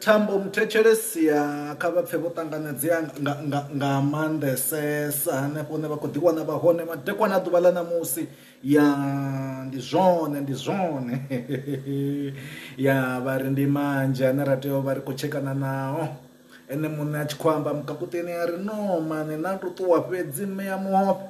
Tambo mthetshelesi ya kha vha pfe vho ṱanganedzea nga maanḓesesa hanefho hune vha khou ḓiwana vha hone madekwana ḓuvha ḽa ṋamusi ya ndi zwone ya vha ri ndi manzhi ane ra tea u vha ri khou tshekana nao ene muṋe a tshi khou amba mukaputeni a ri no mane na tou ṱuwa fhedzi mme ya muhope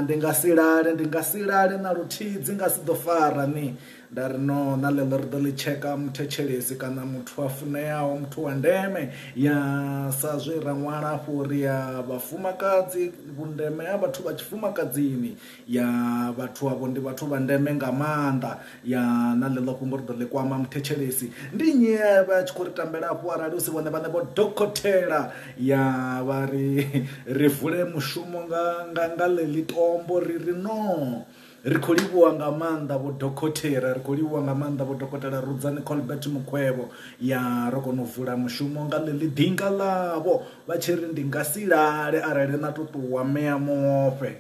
ndi nga si lale na luthihi dzi nga si ḓo fara ni nda ri no na ḽeḽo ri ḓo ḽi tsheka muthetshelesi kana muthu a funeaho muthu wa ndeme ya sa zwe ra ṅwala afho uri ya vhafumakadzi vhundeme ha vhathu vha tshifumakadzini ya vhathu avho ndi vhathu vha ndeme nga maanḓa ya na ḽeḽo fhungo ri ḓo ḽi kwama muthetshelesi ndi nnyi vha tshi khou ri tambela afho arali u si vhone vhane vho dokotela ya vha ri vule mushumo nga ḽeḽi tombo ri no ri khou livhuwa nga maanḓa vho dokotela ri khou livhuwa nga maanḓa vho dokotela Rudzani Colbert Mukhwevho ya ro kona u vula mushumo nga ḽeḽi dinga ḽavho vha tshi ri ndi nga si lale arali na tou ṱuwa mea muhope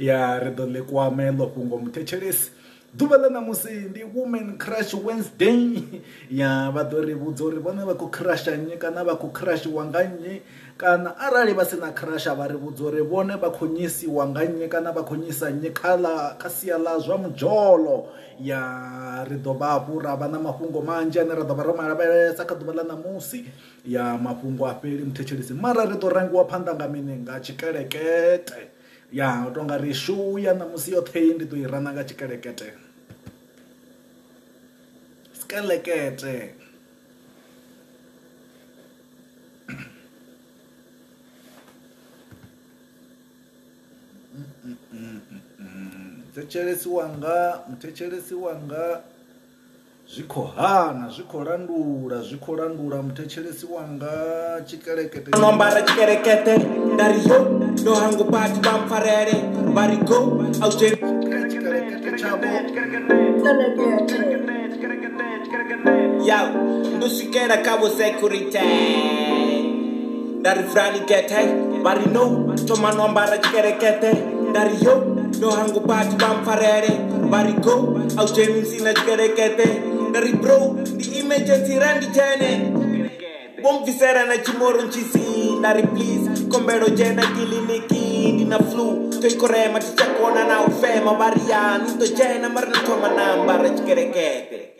ya ri ḓo ḽi kwama heḽo fhungo muthetshelesi ḓuvha ḽa ṋamusi ndi Women Crush Wednesday ya vha ḓo ri vhudza uri vhone vha khou crusha nnyi kana vha khou crushiwa nga nnyi kana arali vha sina crush vha ri vhudza uri vhone vha khou nyisiwa nga nnyi kana vha khou nyisa nnyi kha sia ḽa zwa mudzholo ya ri ḓo vha hafhu ra vha na mafhungo manzhi ane ra ḓo vha ro malavhelesa kha ḓuvha ḽa ṋamusi ya mafhungo a fheli muthetshelesi mara ri ḓo rangiwa phanḓa nga mini nga tshikelekete ya u tonga ri shuya ṋamusi yoṱhe ndi ḓo i rana nga tshikelekete skelekete muthetshelesi wanga zwi khou hana zwi khou landula muthetshelesi wanga tshikelekete nombara tshikelekete ndariyo ndo hangu pati bamfarere barigo au tshikelekete chabo yao ndo sikera kabo security ndari frani kete barino toma nombara tshikelekete ndariyo ndo hangu pati bamfarere barigo au sina tshikelekete ndari bro the emergency randi tene bomvisera na chimoro nchisi ndari please kombero jena kiliniki ndina flu toikorema tichakona na ufema baria nito jena marna toma nambara chikerekete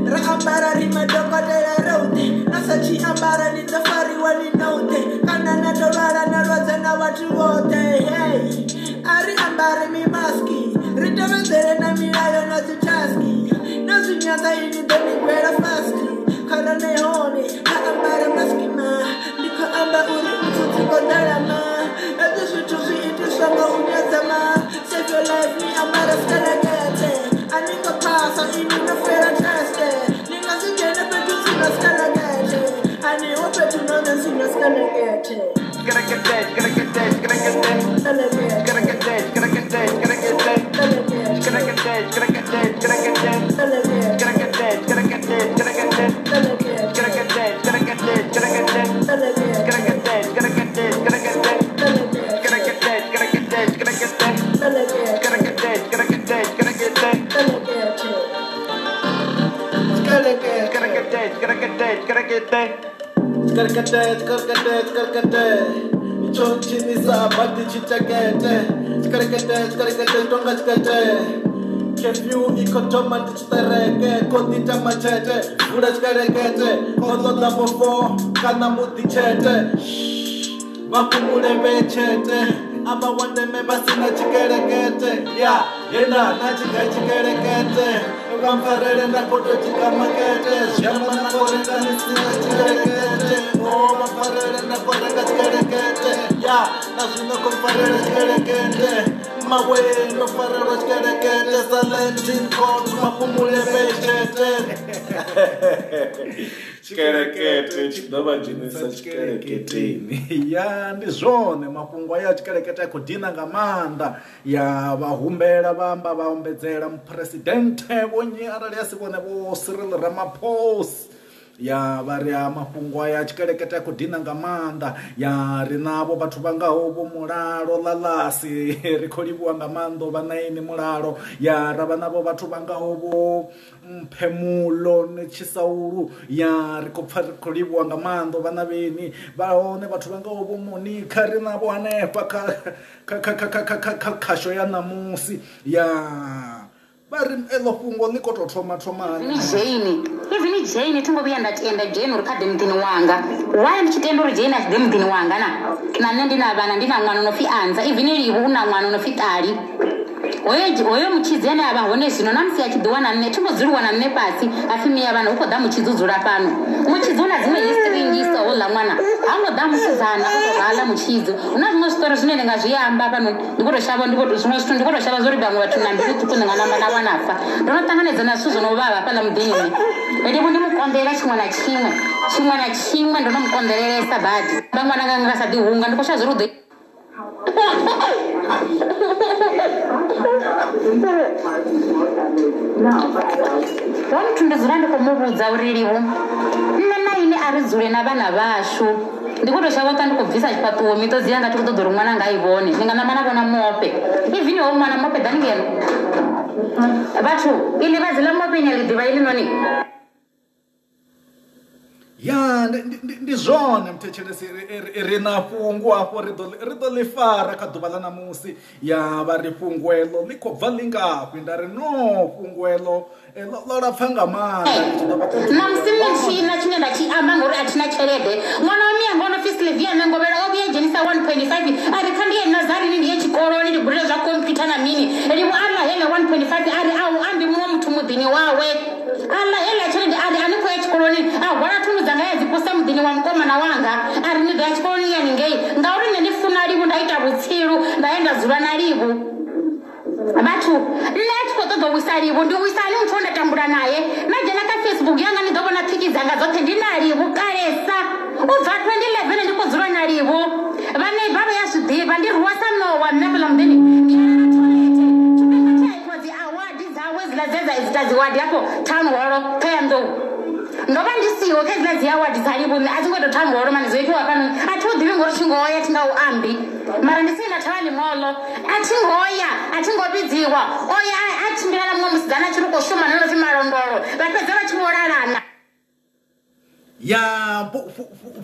Raambara rima doka de la rote Nasachi ambara ni tafari wali note Kanana dolara na roza na watu wote Hey, ari ambara mi maski Rita vendere na mirayo na tuchaski Nazi nyata ini doni kwera fasti Karane hone, ha ambara maski ma Liko amba uri mtuti kodala ma Edu suchuzi iti songa unyata ma Save your life ni ambara skala gete Aninga pasa ini na fera cheste Ninga zingene petu sina skala gete Ani ope tunona sina skala gete Skala gete, skala gete, skala gete Skala gete, skala gete, skala gete Skala gete, skala gete, skala gete Skala gete, skala gete, skala gete Skala gete, skala gete, skala gete Skala gete, skala gete, skala gete Skala gete, skala gete, skala gete Skala gete, skala gete, skala gete Skala gete, skala gete, skala gete Chonchini sabati chichakete Skakete, tonga skakete Kefyu ikotoma tichitereke Kondita machete, ura skakete Kono number 4, kana muti chete Makumule bechete Aba wande mebasi na chikerekete Ya, yena na chikerekete Kamparere na koto chikamakete Shama na koreka nisina chikerekete Oh, kamparere na koreka chikerekete Ya, nasino kamparere chikerekete Mawe no farero chikerekete Salentin kon mapumule bechete chikerekete chidova jinisa chikerekete ya ndizvone mafungwa ya chikerekete kudhina ngamanda ya vahumbela vamba vaombedzela mupresidente vonyi arali asivone vo Cyril Ramaphosa ya vari ya mafungwa ya chikerekete kudhina ngamanda ya rinavo vathu vangaho vo mulalo lalasi rikholiwa ngamando vanaini mulalo ya rava navo vathu vangaho vo mphemulo nechisaulu ya rikopfa rikholiwa ngamando vana veni vaone vathu vangaho vo Monica rinavo hanepa khasho ya namusi ya vari elo fungo likoto thoma ni Jane tingobuya ndatenda Jane uri kade mudini wanga why ndichitenda uri Jane aside mudini wanga nane ndina vana ndina mwana unofi anza even ilivo una mwana unofi tali oyo muchizena avahone zvino namusi achidiwana nne tingodziriwana nne pasi afimiya vanhu ukoda muchizudzura pano muchidziona dzimwe history ngisa hola mwana angoda musizana kutorala muchidzo una zvimwe zvitori zvinoende ngazviyamba pano ndikotoshava ndikotoshava zori vamwe vatu nambiri kunenganamba navanafa ndinotanganedza nasu zvinovava pana mudini edivo ndimukonderera chimwe na chimwe ndinomukondereresa bhadhi vamwana nganga ngasadihunga ndikosha zvirudzo vanotundizura ndikomuvudza uririvo nanaine aridzure navana vashu ndikutoshava kandikubvisa chipatuwo mitodziya ngati kutodori mwana ngaivone ndinganamana vona mope ivhiniwo mwana mope dhaningeno vathu ili vazila mope inyalidiva ili noni ya ndizvone mutechelesi rina fungu apo rido lifara kaduva la namusi ya vari fungwelo likobva lingapi ndari no fungwelo lorapfa ngamanda namusi michina chine ndachiamba ngori hatina cherede mwana wamiyango onofisiliviya nengovera ovuyejenisa 1.5 ari kandiye nazarini ndiye chikoro ndirigurire zvakompyuta namini rivo ala hele 1.5 ari au ambi muno mutu mudhini wawe ala hele cherede ari aniko yechikoroni ahwana tumudzanga yadziposa mudhini wa mukomana wanga ari nidha yachikoroni yaningei ngauri nendifuna rivo ndaita vutsiru ndaenda zura narivo vatu let's ṱoḓa u wisa livho ndi wisa ni muthu nda tambula naye na dzhena kha Facebook yanga ni ḓo vhona piki dzanga dzoṱhe ndi na livho kalesa u bva 2011 ndi khou dzula na livho vhane baba ya zwiḓivha ndi ruwa sa nowa nṋe fhaḽa muḓini dzi awadi dzawe zila dzedza dzi dzi wadi hapo town hall Thohoyandou ndo vha ndi siho kha zila dzi awadi dza livho a dzi ngo tou town hall mani dzo itiwa fhano a thi u ḓivhi ngori tshi ngoya thi nga u ambi mara ndi sina thavha ḽiṅwalo a thi ngoya a thi ngo vhidziwa oya a tshimbila na muṅwe musidzana a tshi ri khou shuma no pfi Malondolo vha fhedza vha tshi vho lalana ya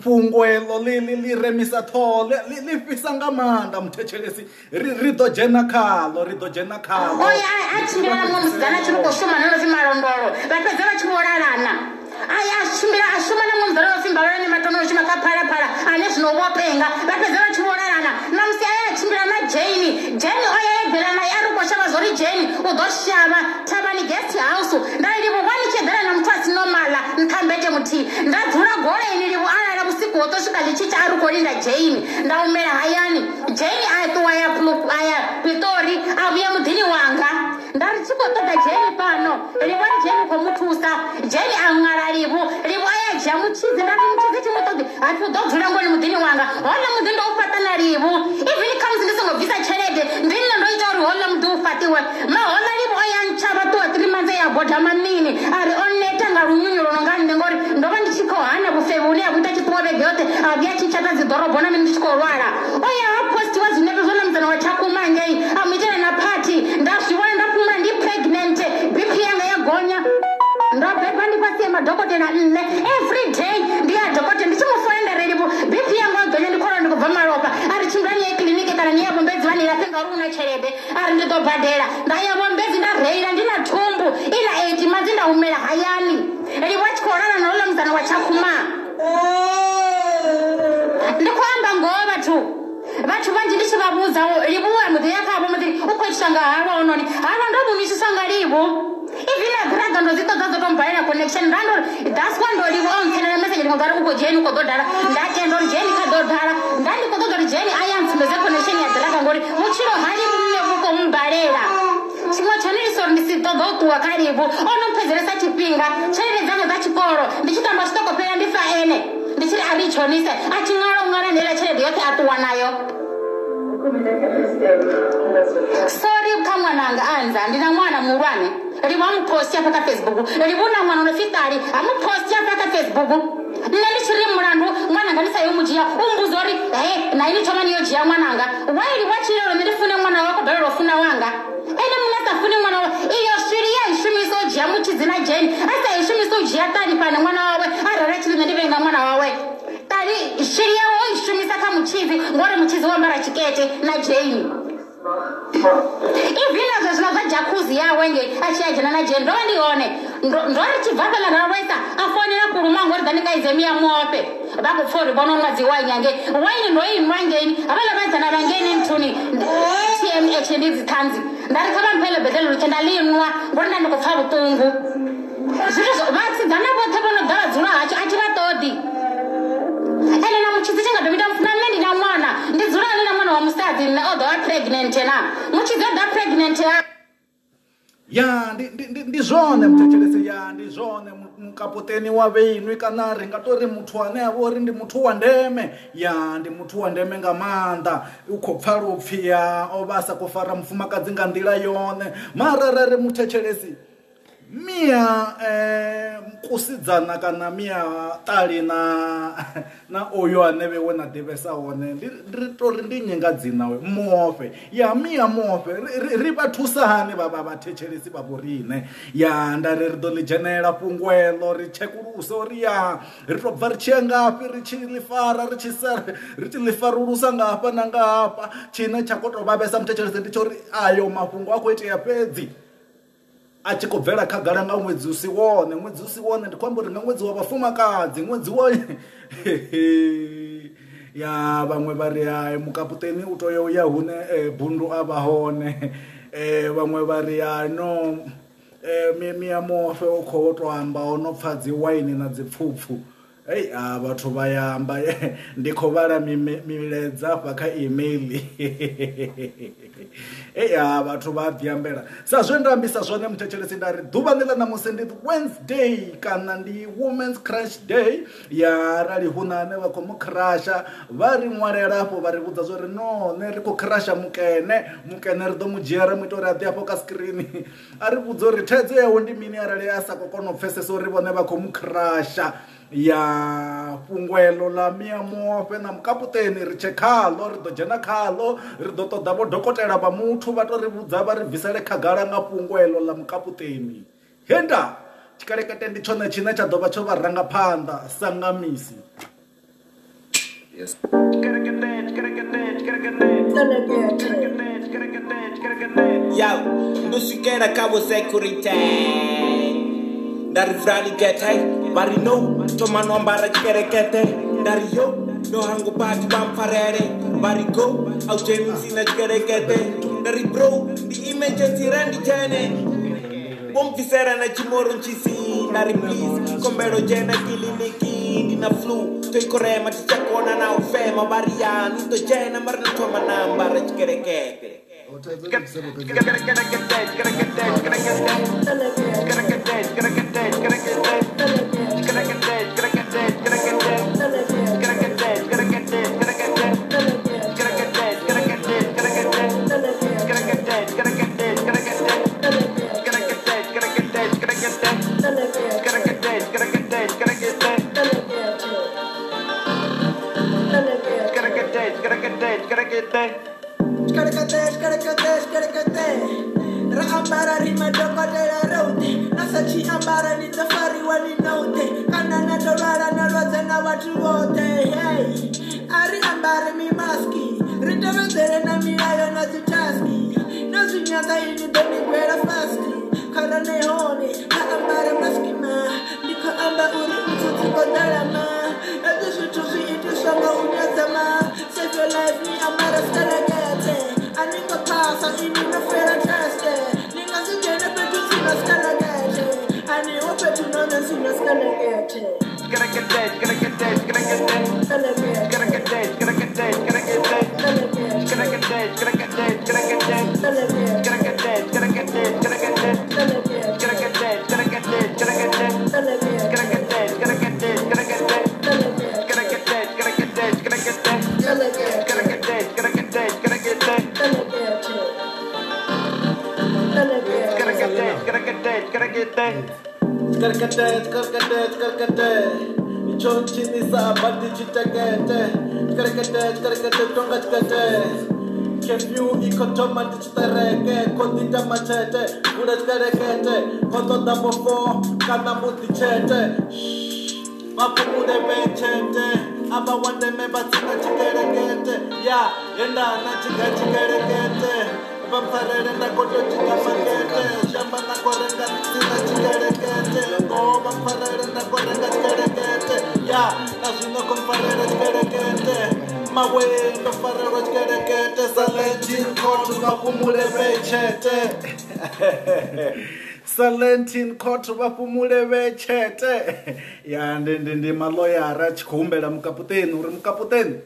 fhungo eḽo ḽi remisa ṱhoho ḽi fhisa nga maanḓa muthetshelesi ri ḓo dzhena khaḽo oya a tshimbila na muṅwe musidzana a tshi ri khou shuma no pfi Malondolo vha fhedza vha tshi vho lalana aya a tshimbila a shuma na muṅwe musidzana no pfi Mbalelani Matono no shuma kha Phalaphala ane zwino vho penga vha fhedza vha tshi vho lalana na musi aya a tshimbila na Jane oya eḓela naye a ri khou shavha zwo ri Jane u ḓo shavha Thavhani guest house nda livho vha ni tshi eḓela na muthu a si nomala nṱha mbete muthihi nda dzula goleni livho arala vhusiku ho ḓo swika ḽi tshi tsha a ri khou linda Jane nda humela hayani Jane a ṱuwa ya Pitori a vhuya muḓini wanga nda ri tshi khou ṱoḓa Jane fhano livho ri Jane khou mu thusa Jane a ṅwala livho a ya dzhia mutshidzi nda ri mutshidzi tshi mu ṱoḓi a thi u ḓo dzula ngoni muḓini wanga hola muḓi ndo u fhaṱa na livho even kha musi ndi songo bvisa tshelede ndi nne ndo ita uri hola muḓi u fhaṱiwe ma hola livho o ya ntshava ṱuwa 3 months ya boda mamini a ri o neta nga lunyunyulo no nga nne ngori ndo vha ndi tshi khou hana vhufevu hune a vhuita tshiṱuwa vhege yoṱhe a vhuya tshitshatha dzi ḓorobo na mini ndi tshi khou lwala o ya ha postiwa zwinepe zwo ḽa mudzana wa Tshakhuma ngei a mu itela na party nda zwi vhona nda fhumula ndi pregnant BP yanga ya gonya ndo beba ndi fhasi ya madokotela nne every day ndi ya dokotela ndi tshi mu fola livho BP yanga o gonya ndi khou ndi khou bva malofha a ri tshimbilani ya kiḽiniki kana ni ya Vhombedzi vha ni lafhe ngauri una tshelede a ri ndi ḓo badela nda ya Vhombedzi nda reila ndi na thumbu ina 8 manzi nda humela hayani livho a tshi khou lala na uḽa mudzana wa Tshakhuma ndi khou amba ngoho vhathu vhanzhi ndi tshi vha vhudza livho wa muḓi ya khavho muḓi u khou itiswa nga halwa hononi halwa ndo munisisa nga livho even a braga ndo dzi ṱoḓa dzo to mbalela connection nda ndo that's why ndo livho on sendela message ndi ngari u khou Jane u khou ḓo dala nda tenda uri Jane kha ḓo dala nda ndi khou ṱoḓa uri Jane a ya ntsumbedze connection ya braga ngori vhutshilo hani vhune vhu khou mbalela tshiṅwe tshone ndi sori ndi si ṱoḓa u ṱuwa kha livho o no mphezelesa tshifhinga tshelede dzanga dza tshikolo ndi tshi tamba tshiṱokopela ndi fa ene ndi tshi ri a ri tshonise a tshi ṅwala u ṅwala ndeila tshelede yoṱhe a ṱuwa nayo sorry kha ṅwananga anza ndi na ṅwana muhulwane livho a mu posti afha kha Facebook livho na ṅwana no fitali a mu posti afha kha Facebook nne ndi tshi ri mulandu ṅwananga ndi sa yo mu dzhia u mbuza uri na ini thoma ni yo dzhia ṅwananga why livho a tshi lelo nne ndi fune ṅwana wako balelwa u funa wanga ene muṅwe sa funi ṅwana wawe iyo swiri ya i shumisa u dzhia mutshidzi na Jane a sa i shumisa u dzhia ṱali fhane ṅwana wawe arali a tshi nne ndi vhenga ṅwana wawe ṱali swiri yawe o i shumisa kha mutshidzi ngori mutshidzi wo ambara tshikete na Jane ivhina zwa zwino zwa jacuzzi yawe nge a tshi ya dzhena na Jane ndo vha ndi hone ndo ri tshi bva fhaḽa ra lwesa a fonela kuluma ngori ḓa ndi nga izemiya muope vha khou pfa uri vhono ṅwa dzi waini yange waini ndo i ṅwa ngeni havhaḽa vhadzana vha ngeni nthuni TMH ndi dzi ṱhanzi nda ri kha vha mphele beḓelo lutshe nda liṅwa ngori nda ndi khou pfa vhuṱungu zwithu vhasidzana vhoṱhe vho no ḓa vha dzula hatsho a thi vha ṱoḓi ene na mutshidzi tshi nga dovhi na nne ndi na ṅwana ndi dzula ni na ṅwana wa musadzi nne o ḓo vha pregnant na mutshidzi o ḓa pregnant ya ndi zwone muthetshelesi ya ndi zwone mukaputeni wa vheinwi kana ri nga tori muthu ane a vha uri ndi muthu wa ndeme ya ndi muthu wa ndeme nga maanḓa u khou pfa lupfhi ya o vha a sa khou fara mufumakadzi nga nḓila yone mara rari muthetshelesi mia kusidzana kana mia ṱali na oyo ane vhewe na ḓivhesa hone ndi tori ndi nyenga dzinawe muofe ya mia muofe ri vha thusa hani vhathetshelesi vha vhorine ya nda ri ḓo ḽi dzhenela fhungo eḽo ri tshekulusa uri ya ri to bva ri tshi ya ngafhi ri tshi ḽi fara ri tshi ḽi farulusa ngafha na ngafha tshine tsha khou tou vhavhesa muthetshelesi ndi tsho uri ayo mafhungo a khou itea fhedzi a tshi khou bvela khagala nga ṅwedzi u si wone ndi khou amba uri nga ṅwedzi wa vhafumakadzi ṅwedzi wa ya vhaṅwe vha ri hai mukaputeni u tea u ya hune bundu a vha hone vhaṅwe vha ri ya no mia muofe u khou tou amba o no pfha dzi waini na dzi pfhupfhu Hey, vhathu vha ya amba ndi khou vhala milaedza afha kha email. Hey, vhathu vha ḓi ambela sa zwe nda ambisa zwone muthetshelesi nda ri ḓuvha ḽi ḽa ṋamusi ndi Wednesday kana ndi Women's Crush Day. Ya arali hu na ane vha khou mu crusha vha ri ṅwalela afho vha ri vhudza zwo ri no nṋe ri khou crusha mukene ri ḓo mu dzhia ra mu ita uri a ḓi afho ka screen a ri vhudza uri thaidzo yawe ndi mini arali a sa khou kona u pfhesesa uri vhone vha khou mu crusha. Ya fhungwelo ḽa miamofe na mukaputeni ri tshe khaḽo ri ḓo dzhena khaḽo ri ḓo ṱoḓa vho dokotela vha muthu vha to ri vhudza vha ri bvisele khagala nga fhungwelo ḽa mukaputeni. Henda tshikelekete ndi tshone tshine tsha ḓo vha tsho vha rangaphanḓa sa nga misi. Yes. Yo, ndo swikela kha vho security ndari vrani gete vari no tomano ambara chikerekete ndari yo ndo hangu pati vampfarere vari go aujeni sina chikerekete ndari bro ndi emergency randi tene bombisera na chimoro nchisi ndari please kombero jena kiliniki ndina flu toikorema tichakona na ufema vari yanu to jena marina toma na ambara chikerekete. Raambara rima dokotela rote nasachi ambara ni safari wali note kanana dolala na lwaza na watu wote. Hey, ari ambare mi maski ritavendere na milayo na zitaski na zinyaka ini doni gwera fasti karane hone na ambare maski ma nika amba uri mtutu kodalama ezu tuzi iti sanga unyazama save your life ni ambara skalagete aninga pasa ini na fera teste ninga zijene petu sina skalagete ani ope tunona sina skalagete Chonchiniza bati chitakete Karakete tonga chikete Kefyu ikotoma tichitereke Kondita machete Kuda chikarekete Koto double four Kana muti chete Mapumude bechete Aba wande meba tina chikerekete Ya yenda na chikerekete Vamparere na koto chikamakete Shamba na korenga tina chikerekete Oh vamparere na korenga chikerekete Ya nazino komparere chikerekete Mawe ndo farero chikerekete Salentin koto vapumule bechete Salentin koto vapumule bechete Ya ndi maloyara chikumbela mukaputeni uri mukaputeni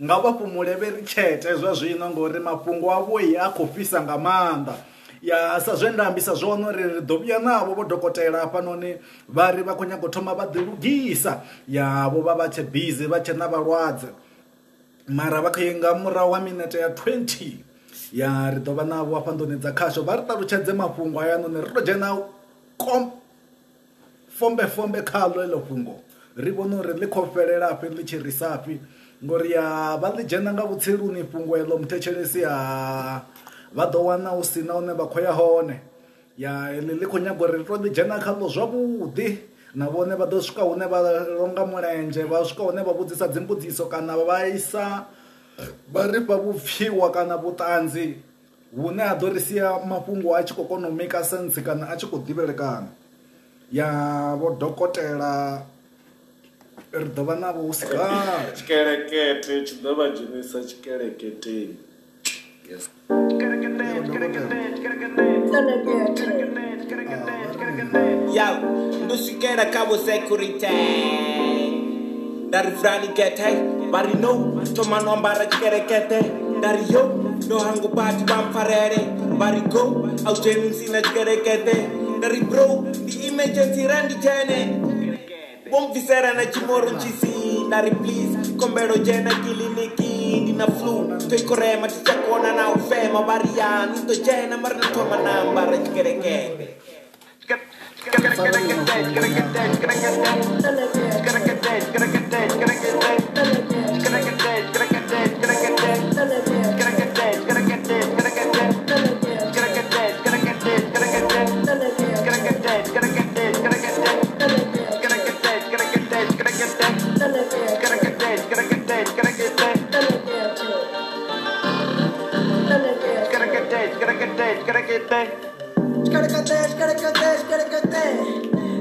nga vhafhumule vhe ri tshete zwa zwino ngori mafhungo avho a khou fhisa nga maanḓa. Ya sa zwe nda ambisa zwone uri ri ḓo vhuya navho vho dokotela hafhanoni vha ri vha khou nyaga u thoma vha ḓilugisa ya vho vha tshe busy vha tshe na vhalwadze mara vha khou nga murahu wa minete ya 20 ya ri ḓo vha navho hafha nḓuni dza khasho vha ri ṱalutshedze mafhungo ayanoni ri tou dzhena fombe khaḽo eḽo fhungo ri vhone uri ḽi khou fhelela fhi ḽi tshi risafhi ngori ya vha ḽi dzhena nga vhutsiluni fhungo eḽo muthetshelesi ha vha ḓo wana u sina hune vha khou ya hone ya ḽi khou nyaga uri ri tou ḽi dzhena khaḽo zwavhuḓi na vhone vha ḓo swika hune vha longa mulenzhe vha swika hune vha vhudzisa dzimbudziso kana vha isa vha ri fha vhupfhiwa kana vhuṱanzi hune ha ḓo ri sia mafhungo a tshi khou kona u make sense kana a tshi khou ḓivhelekana ya vho dokotela ri ḓo vha navho hu si kale tshikerekete tshi ḓo vha dzhenisa tshikereketeni. Yes. Yo, ndo swikela kha vho security ndari frani gete vari no tomano ambara chikerekete ndari yo ndo hangu bati bamfarere vari go aujeni sina chikerekete ndari bro ndi emergency randi chene bomvisera na chimoro nchisi ndari please kombero jena kiliniki ndina flu toikorema tichakona na ufema vari yani to jena marina toma nambara chikerekete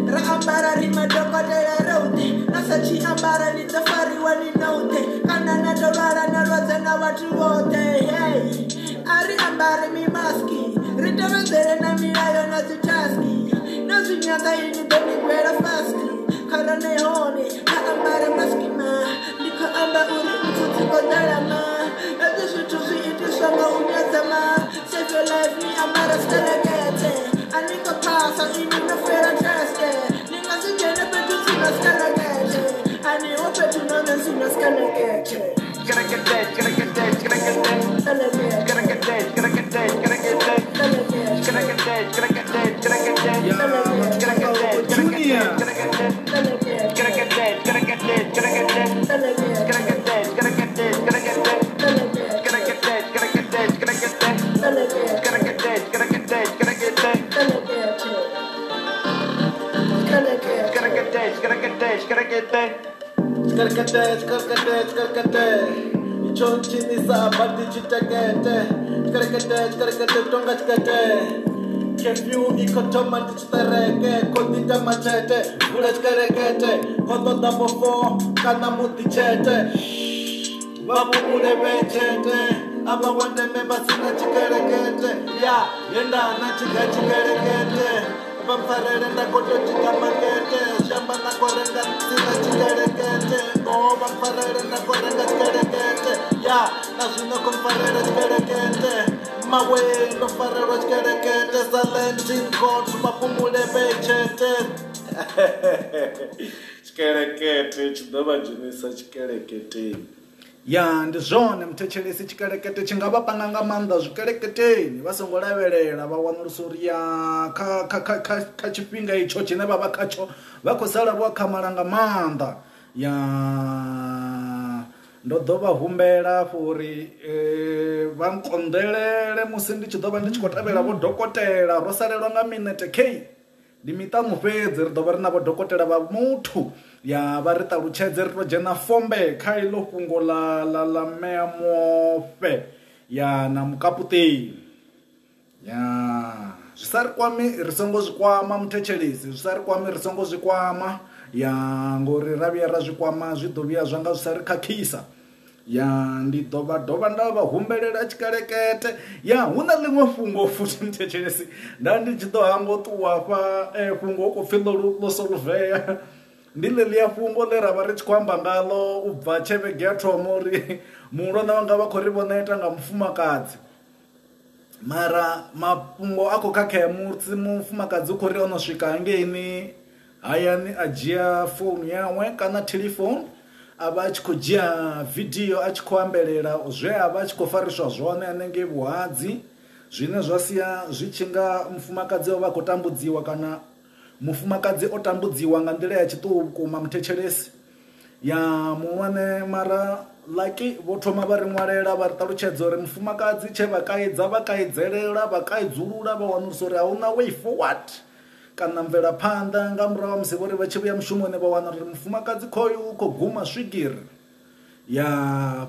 Raambara rima dokote ya rote Nasachi ambara ni safari wani note Kanana dolala na roza na watu wote Hey, ari ambara mi maski Rita wezere na milayo na zitaski Nazi nyata ini beni kwera faski Karane hone, ka ambara maski ma Nika amba uri mtuti kodala ma Ezi shutuzi iti sama unyaza ma Save your life ni ambara stelekete Anika pasa ini na fera teste Ninga sijene petu sina skelekete Ani wapetu nona sina skelekete Chonchiniza bati chitakete Karakete tonga chikete Kefyu ikotoma tichitereke Kodita machete Vule chikarekete Koto double four Kana muti chete Babu ule bechete Aba wande memba sina chikarekete Ya yenda na chikarekete Bamfarere nda koto chikamakete Shamba na korenga sina chikarekete Oh bamfarere nda korenga chikarekete Ya nazino komfarere chikarekete Mawe no farero chikarekete Salentin kotu mapumule bechete Chikerekete chidava jinisa chikerekete Ya ndi zwone mthetshelesi chikerekete chingava panga nga maanḓa zwikereketeni vha songo lavhelela vha wanulusa uri ya kha tshifhinga itsho tshine vha vha khatsho vha khou sala vho khamala nga maanḓa ya ndo ḓo vha humbela uri vha nkonḓelele musi ndi tshi ḓo vha ndi tshi khou tevhela vho dokotela ro salelwa nga minete k ndi miṱanu fhedzi ri ḓo vha ri na vho dokotela vha muthu ya vha ri ṱalutshedze ri to dzhena fombe kha iḽo fhungo la mea mofe ya na mukaputeni ya zwi sa ri kwami ri songo zwi kwama mthetshelesi zwi sa ri kwami ri songo zwi kwama ya ngori ra vhuya ra zwi kwama zwi ḓo vhuya zwa nga zwi sa ri khakhisa ya ndi dovha nda vha humbelela tshikelekete ya hu na ḽiṅwe fhungo futhi mthetshelesi nda ndi tshi ḓo hangwa u ṱuwa fha fhungo u khou pfhi ḽo solvea ndi ḽeḽiya fhungo ḽe ra vha ri tshi khou amba ngaḽo u bva tshevhege ya thoma uri muhulwane wanga vha khou ri vhona ita nga mufumakadzi mara mafhungo a khou khakhea musi mufumakadzi u khou ri o no swika hangeini hayani a dzhia founu yawe kana telephone a vha a tshi khou dzhia video a tshi khou ambelela zwe a vha a tshi khou fariswa zwone hanengei vhuhadzi zwine zwa sia zwi tshi nga mufumakadzi o vha a khou tambudziwa kana mufumakadzi o tambudziwa nga nḓila ya tshiṱukuma mthetshelesi ya muhulwane mara laki vho thoma vha ri ṅwalela vha ri ṱalutshedza uri mufumakadzi tshe vha kaidza vha kaidzelela vha kaidzulula vha wanulusa uri a hu na way forward kana mvelaphanḓa nga murahu ha musi vho ri vha tshi vhuya mushumoni vha wana uri mufumakadzi khoyu u khou guma swigiri ya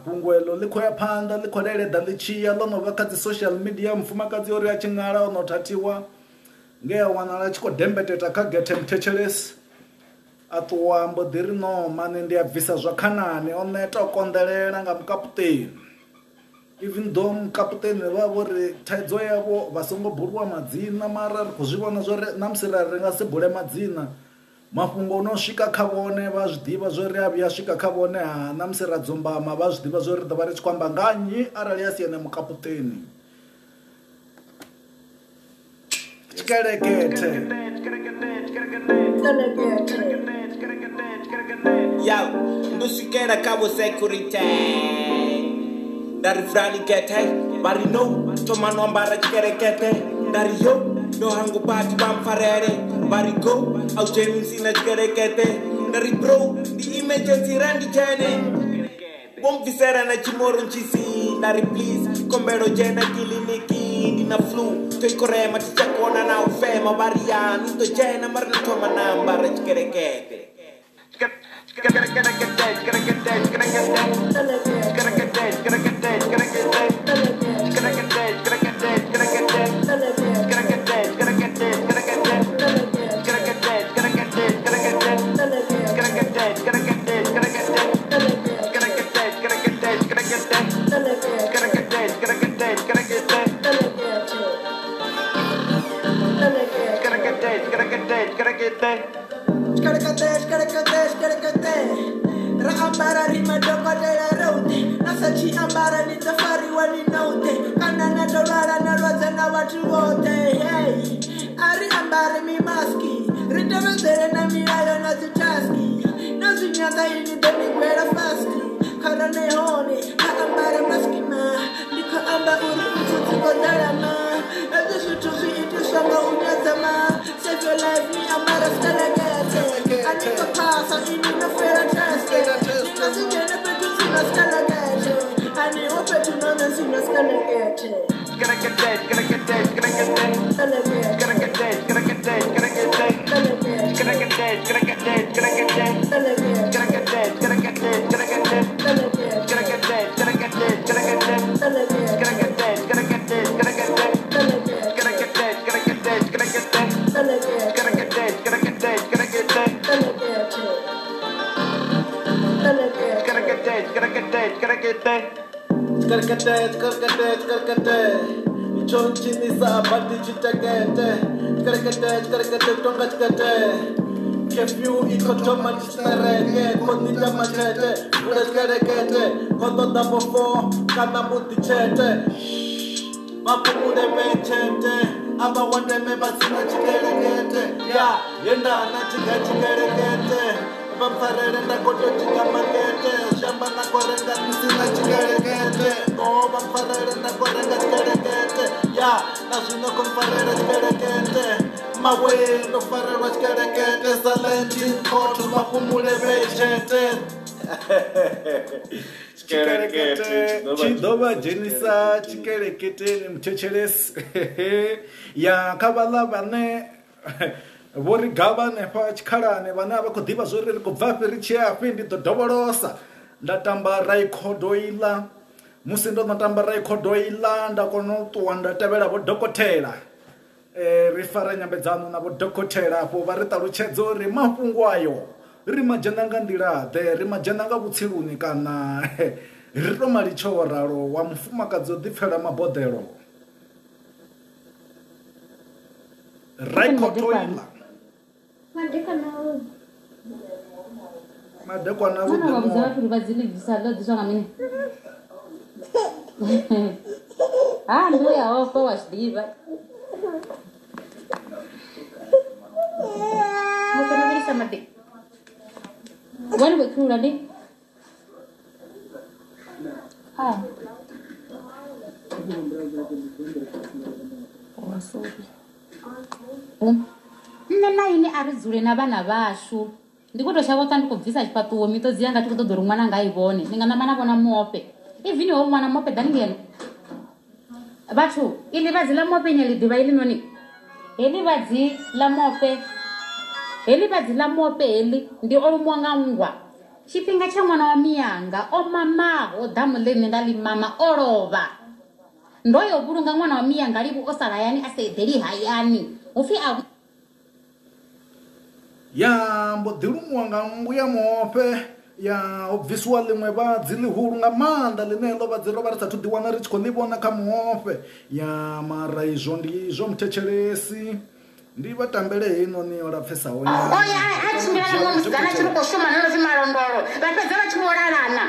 fhungo eḽo ḽi khou ya phanḓa ḽi khou leledza ḽi tshiya ḽo no vha kha dzi social media mufumakadzi uri a tshi ṅala o no thathiwa nge a wanala a tshi khou dembeteta kha gethe mthetshelesi a ṱuwa mbo ḓi ri no mane ndi a bvisa zwa khanani o neta o konḓelela nga mukaputeni even though mukaputeni vha vho ri thaidzo yavho vha songo buliwa madzina mara ri khou zwi vhona zwo ri na musi ri nga si bule madzina mafhungo no swika kha vhone vha zwiḓivha zwo ri a vhuya swika kha vhone na musi ra dzumbama vha zwiḓivha zwo ri ḓo vha ri tshi khou amba nga nnyi arali a si ene mukaputeni tshikelekethe Yo, ndo swikela kha vho security ndari frani kete bari no toma no ambara tshikelekete ndari yo ndo hangu pati bamfarere bari go au jeni sina tshikelekete ndari bro ndi emergency randi tene bomvisera na chimoro nchisi ndari please kombelo jena kiliniki ndina flu toikorema tichakona na ufema bari yanu to jena marina toma na ambara tshikelekete Raambara rima dokotela rote nasachi ambara nitafari wani note kanana dolala na rwaza na watu wote hey ari ambare mi maski ritavenzere na milayo na zitaski na zinyanga ini deni kwera fasti karane hone na ambare maski ma nika amba uri ututuko dalama ezo sutuzi itisanga unyazama save your life ni ambara stalagate anika pasa ini na fera test Sina petu sina skalagete ani opetu nona sina skalagete Chonchiniza bati chitakete Karakate tonga chikate Kefyu ikotoma chitareke Konita machete Karakate Koto double four Kana muti chete Mapumule mechete Aba wande meba sina chikerekete Ya yenda na chika chikerekete Bamfarere na koto chika makete Shamba na korenga sina chikerekete Oh bamfarere na korenga chikerekete Ya nasino komfarere chikerekete Mawe no farere chikerekete Salenti koto mapumule mechete Chikerekete Chidova jenisa chikerekete ni mchecheles Ya kabala bane Vori gava nefa chikharane vana va khodiva zwo ri ku bva firi chiafi ndi ḓo dovholosa nda tamba raikhodoila musi ndo no tamba raikhodoila nda kona u ṱuwa nda tevhela vho dokotela ri fara nyambedzano na vho dokotela afho vha ri ṱalutshedza uri mafhungo ayo ri madzhena nga nḓila ḓe ri madzhena nga vhutsiluni kana ri to malitsho wo ralo wa mufumakadzi o ḓipfela maboḓelo raikhodoila madekwana Nna ini ari dzule na vana vashu ndikuto shavota ndikubvisa chipatuwo mitodzi yanga tikutodzori mwana ngaivone ndingana mana vona mope even wo mwana mope daningeno vachu ili vadzi la mope nyeli diva ili noni heli vadzi la mope heli ndi olumwanga ngwa chipinga cha mwana wa miyanga o mama o damu leni ndali mama olova ndoyo bulunga mwana wa miyanga libu osala yani asedeli hayani ufi a ya mbodilumwa nga mbuya mope ya obvisual limwe vadzi lihulu nga maanḓa line ḽo vadzi ro vha ri sathu ḓi wana ri tshi khou ḽi vhona kha muhope ya mara izwo ndi izwo muthetshelesi ndi vatambele heinoni yo lapfesa oya achimbirana nomuzana chiri kushuma nonofi marondoro vapedza vachivorarana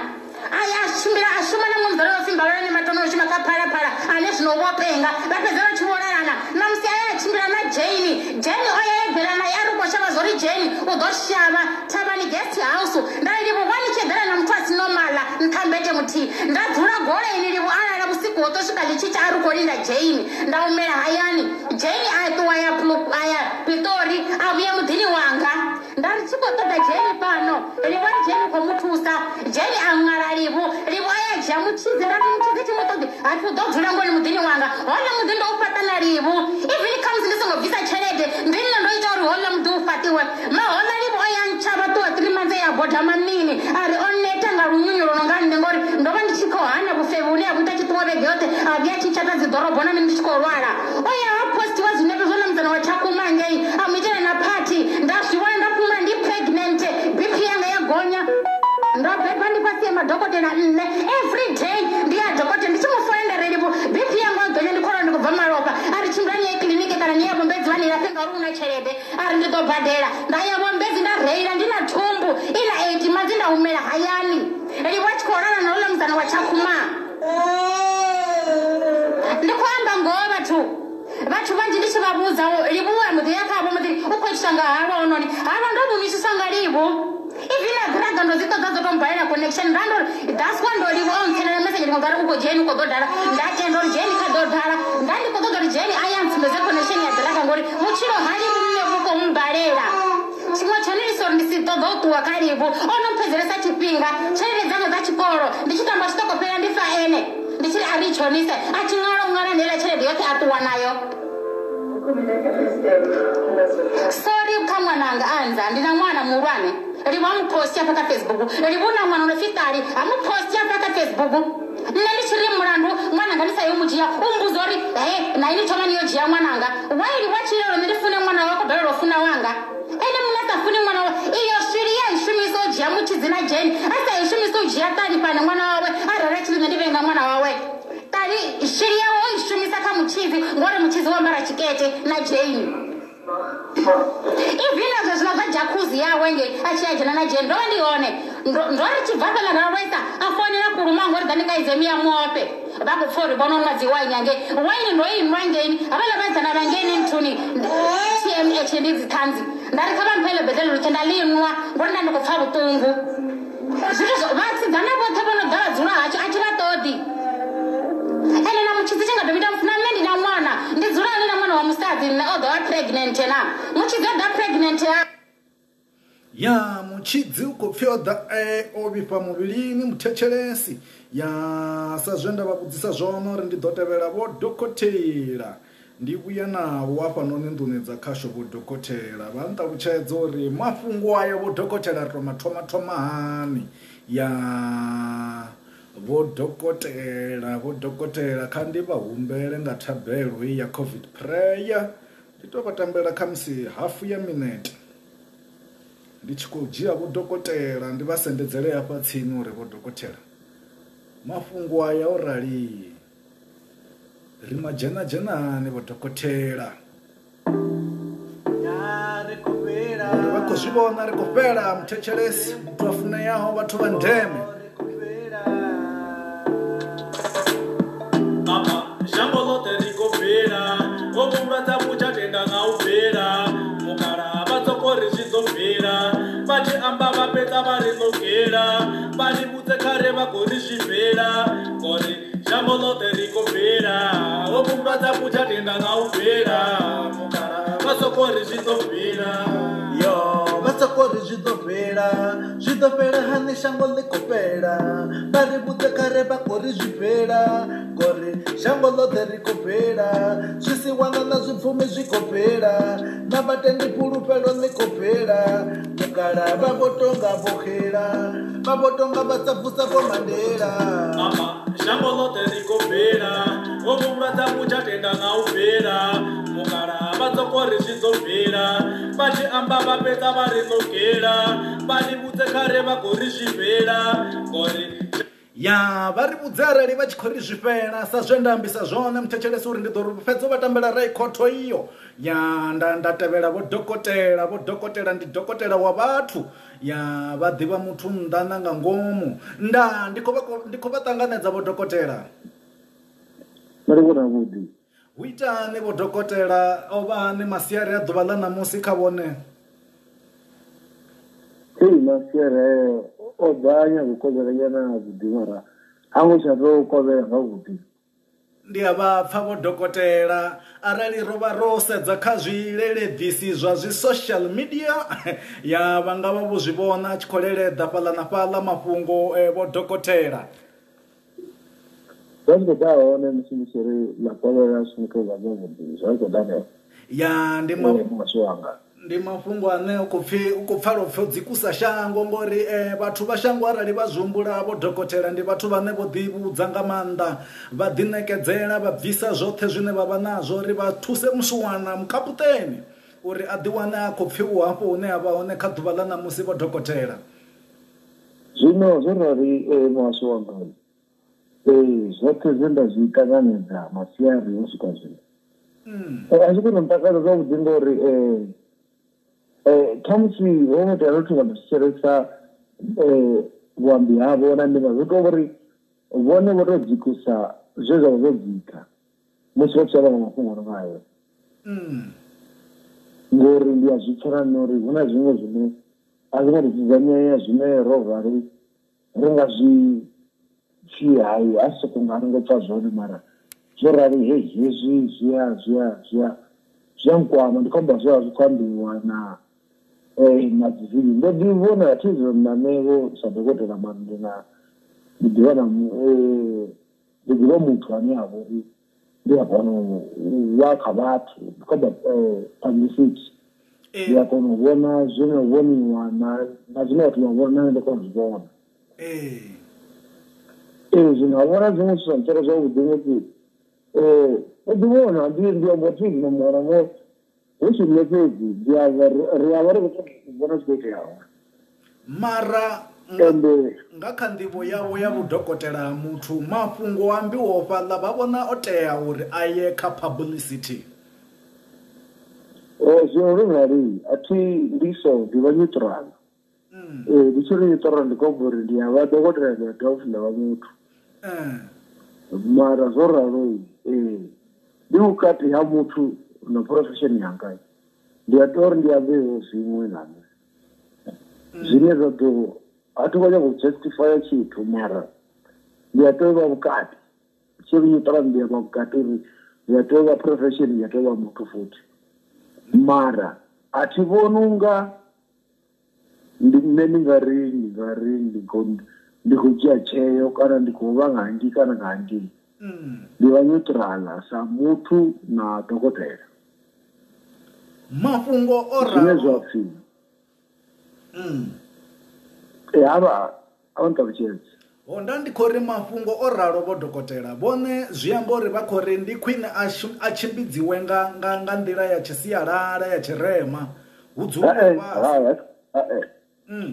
aya ashimbira ashuma namumzara wofimbalana nematonoshuma kapharapara ane zvinovopenga vapedza vachivorarana namusi aya achimbira najani jani oya yebvera naye ari kushava zori jani uzoshava tabani guest house ndarivo wanichedhera namuthu asinomala ntambete muti ndadzura gore ini rivo arara usiku wotosvika lichicha ari korinda jani ndaumera hayani jani atuwa aya pitori avuye mudhini wanga ndari chikotoda jeni pano rivo jeni komutusa jeni amwara rivo aya jamuchize ndarimuchize chimotodi ari kudodzura ngoni mudhini wanga hola mudhi ndoupatana rivo even comes ndisingobvisa cherede ndini ndoita uri hola mudhi ufatiwe mahola rivo aya nchava tuwa 3 months yabhodha mamini ari oneta ngarunyunyu ronongani ndengori ndova ndichikohana kufevuni yakuita chituwavege yote avuya chichatadzidhorobhona nendichikorwara oya wapostiwa zvinepe zvona muzana wachakumangei amuitira napati ndazviona ndapfuma ndipregnant bp yanga yagonya ndabhebha ndipasiye madhokotera nne every day ndiyadhokotera ndichimufoendereripo bp yanga yagonya ndikorwa ndikubva maropa ari chimbirani yekliniki kana niyavombedzi vanirapenga uri una cherede ari ndidobhadhera ndayavombedzi ndareira ndina tumbu ina 8 months ndaumera hayani riwachikorana naula muzana wachakuma ndikuamba ngova tu vatu vanji ndichivabuzawo rivuwa mudhi yakavo mudhiri ukoitanga harwa unoni harwa ndomunisisanga rivu ivina dhiraga ndozitodzadzotombhaira connection ndandori that's one ndorivo aunsenera message ndingogara uko jeni ukododhara ndatendori jeni kadodhara ndandikododori jeni ayansimeze connection yadhiraga ngori muchiro hari munevuko mumbharera chimwe chonirisoro ndisitodzotuwa karivu onompedzeresa chipinga cherere dzangu dzachikoro ndichitamba chitokopera ndifaene ndichiri arichonise achin'ara nela cherede yote atuwa nayo sori kamwananga anza ndina mwana murwane rivamupostia paka Facebook rivuna mwana unofitari amupostia paka Facebook nelichiri murandu mwananga ndisayomujiya umbuzori naini toma niyojiya mwananga wairi wachirero ndirifune mwana wako bhero rofuna wanga ene munasafuni mwana wawe iyo shiri yaishumiso ujiya muchidzina jeni asaishumiso ujiya tari pane mwana wawe arara chiri nendivenga mwana wawe tari shiri yawo ishumisa kamuchizi ngori muchizi wambara chikete na jeni ivinazvo zvinobva jakuzi yawenge achiyajana najeni ndova ndione ndori chibvapela ngaroisa afonera kuruma ngori dhandikaizemiya muope vakupfori bononwadzi wainyange waini ndoinwangeni avala vadzana vangeni mtuni tmh ndidzitanzi ndarikava mpele bhedhelo ruchendalinwa ngori ndandikupfa vutungu zvitizvo vatsidzana vothe vanogara dzura hacho achivatodi ene namuchidzi chingadovita mufuna mendina mwana ndidzura anena mwana wamusadzi odova pregnant na muchidzi oda pregnant ya muchidzi ukopfyoda ovipa muvhilini muthetshelesi ya sa zwe ndavavudzisa zvono uri ndidotevera vodhokotera ndivuya navo wafanoni nduni dzakasho vodhokotera vanotavutshedza uri mafungwa ayo vodhokotera tomathoma hani ya vodhokotera kandi vahumbele nga thabelo ya covid prayer nditovatambela khamusi hafu ya minute ndichikujiya vodhokotera ndivasendedzele hafha tsini uri vodhokotera mafungwa aya orali rimajenani vodhokotera uri vakozvivona ri kupera muthetshelesi muthu afune yaho vathu va ndeme shango lote rikopera omumbatsa muchatenda ngaupera mukara vatsokori zvizobvera vachiamba vapedza varinogera varibudze kare vagori zvibvera kori shango lote rikopera omumbatsa muchatenda ngaupera mukara vatsokori zvizobvera yo vatsokori zvizobvera hani shango likopera varibudze kare vagori zvibvera kori shango lote rikopera zvisiwana na zvipfumi zvikopera na vatendi pulupelo nikopera mukara vavotonga vokhera vavotonga vatsabvusa komandera shango lote rikopera omumbatsa muchatenda ngaupera mukara vatsokori zvizobvera vachiamba vapedza varinogera varibudze kare vagori zvibvera kori ya vha ri vhudze arali vha tshi khou ri zwifhela sa zwe nda ambisa zwone muthetshelesi uri ndi ḓo ri fhedza vha tambela rekhotho iyo ya nda tevhela vho dokotela ndi dokotela wa vhathu ya vha ḓivha muthu nnḓa na nga ngomu ndi khou vha ṱanganedza vho dokotela hu itani vho dokotela o vhani masiari a ḓuvha ḽa ṋamusi kha vhone masiari o banya kukovhelanyana na vhudivara hango tsha tou kovhela zwavhuḓi ndi a vha pfa vho dokotela arali ro vha ro sedza kha zwileledzisi zwa zwi social media ya vha nga vha vho zwi vhona a tshi khou leledza fhaḽa na fhaḽa mafhungo vho dokotela zwa khou ḓa hone musi ri ḽa kovhela zwithu zwa zwavhuḓi zwa khou ḓa ya ndi mafhungo ane u khou pfa lopfhi dzikusa shango ngori vhathu vha shango arali vha zwihumbula vho dokotela ndi vhathu vhane vho ḓivhudza nga maanḓa vha ḓiṋekedzela vha bvisa zwoṱhe zwine vha vha nazwo uri vha thuse musiwana mukaputeni uri a ḓiwane a khou pfhiwa hafho hune a vha hone kha ḓuvha ḽa ṋamusi vho dokotela zwino zwo rali muhasho wanga zwoṱhe zwe nda zwi ṱanganedza masiari o swika zwino a zwi kona mutakalo zwavhuḓi ngori khamusi ho no tea vhathu vha ḓo thetshelesa vhuambi havho na ndima zwi tou uri vhone vho tou dzikusa zwe zwa vha zwo dzika musi vha tshi ava nga mafhungo ono ngayo ngori ndi a zwi pfha nori hu na zwiṅwe zwine a zwi nga ri dzudzanyea zwine ro rali ri nga zwi pfhi hayi a si sokou nga ri ngo pfha zwone mara zwo rali hezwi zwi a nkwama ndi khou amba zwe a zwi khou ambiwa na madzivili ndo ḓi vhona thizo nanevo sa dokotela mani ndi ḓivha muthu ane a vha uri ndi a kona wa kha vhathu ndi khou amba publicity ndi a kona u vhona zwino vhoniwa na zwine vhathu vha vhona nane ndi kona u zwi vhona zwino a vhona zwiṅwe zwithu zwa ntshela zwavhuḓi ngoti o ḓivhona ndi amba thi zwino muṅwe hu si nne fhedzi ri a vha ri khou vhona zwi khou iteaho mara nga kha nḓivho yavho ya vhudokotela muthu mafhungo ambiwo fhaḽa vha vhona o tea uri a ye kha publicity zwino ri ngari a thi ndi so ndi vha neutral ndi tshi ri neutral ndi khou amba uri ndi a vha dokotela ndi a dovha futhi nda vha muthu mara zwo ralo ndi vhukati ha muthu na profession yanga ndi a tea uri ndi ambeho zwiṅwe na zwine zwa ḓo a thi khou nyanga u justifya tshithu mara ndi a tea u vha vhukati tshi ri neutral ndi a vha vhukati uri ndi a tea u vha profession ndi a tea u vha muthu futhi mara a thi vhoni unga nṋe ndi khou dzhia tsheo kana ndi khou vha nga hangei kana nga hangei ndi vha neutral sa muthu na dokotela mafhungo o zwine zwa pfhi havha a nṱalutshedza onda ndi khou ri mafhungo o ralo vho dokotela vhone zwi amba uri vha khou ri ndi khwine a tshimbidziwe nga nḓila ya tshisialala ya tshirema hu dzuliwe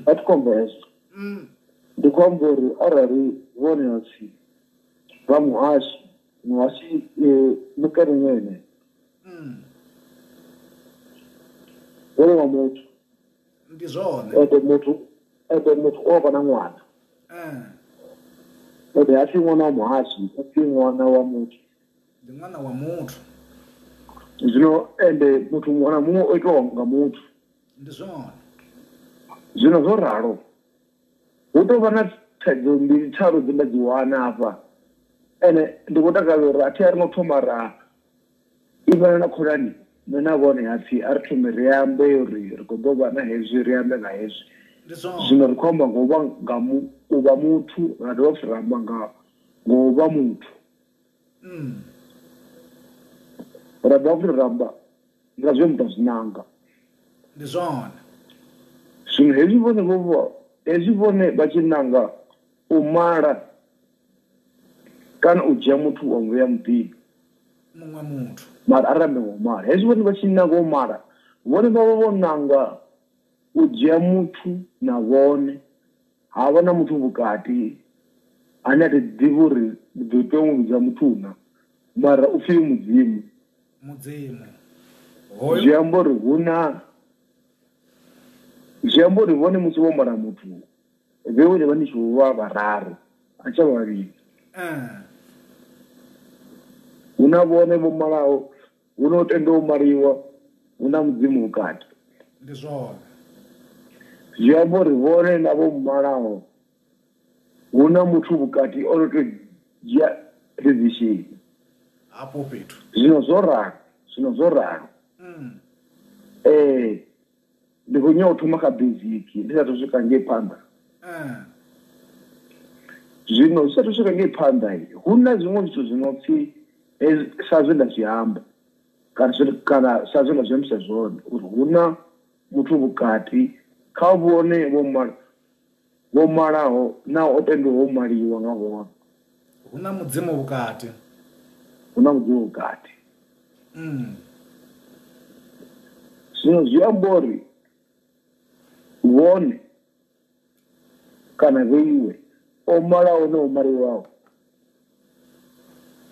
a thi khombo hezwo ndi khou amba uri arali vhone vhapfhi vha muhashi mukene mwene vhone wa muthu ndi zwone ende muthu o vha na ṅwana ende a si ṅwana wa muhashi a si ṅwana wa muthu ndi ṅwana wa muthu zwino ende muthu muṅwe na muṅwe o itiwa nga muthu ndi zwone zwino zwo ralo hu tou vha na thaidzo mbili tharu dzine nda dzi wana hafha ene ndi khou takalela uri a thi a ri ngo thoma ra imana na khulani nṋe na vhone hapfhi a ri thome ri ambe uri ri khou ḓo vha na hezwi ri ambe nga hezwi zwino ri khou amba ngo u vha muthu ra dovha futhi ra amba nga u vha muthu ra dovha futhi ra amba nga zwe muthu a zwi nanga ndi zwone zwino hezwi vhone vha tshi nanga u mala kana u dzhia muthu wa mvea muḓini muṅwe muthu mara arali ngo mala hezwi vhone vha tshi nanga u mala vhone vha vha vho nanga u dzhia muthu na vhone ha vha na muthu vhukati ane a ti ḓivhi uri ndi ḓo tea u vhidza muthu mara u pfhi mudzimu zwi amba uri vhone musi vho mala muthu vhewone vha ni tshi vha vhararu a tsha vhavhili hu na vhone vho malaho hu na u tenda u maliwa hu na mudzimu vhukati ndi zwone zwi amba uri vhone na vho malaho hu na muthu vhukati o no to dzhia decision hapo fhethu zwino zwo ralo ndi khou nyanga u thoma kha basic ndi sathu swika ngei phanḓa zwino zwi sathu swika ngei phanḓa hu na zwiṅwe zwithu zwi no pfhi sa zwe nda zwi amba kana sa zwe nda zwi ambisa zwone uri hu na muthu vhukati kha vhone vho malaho na o tendelwa u maliwa nga vhone hu na mudzimu vhukati zwino zwi amba uri vhone kana vheiwe o malaho na o maliwaho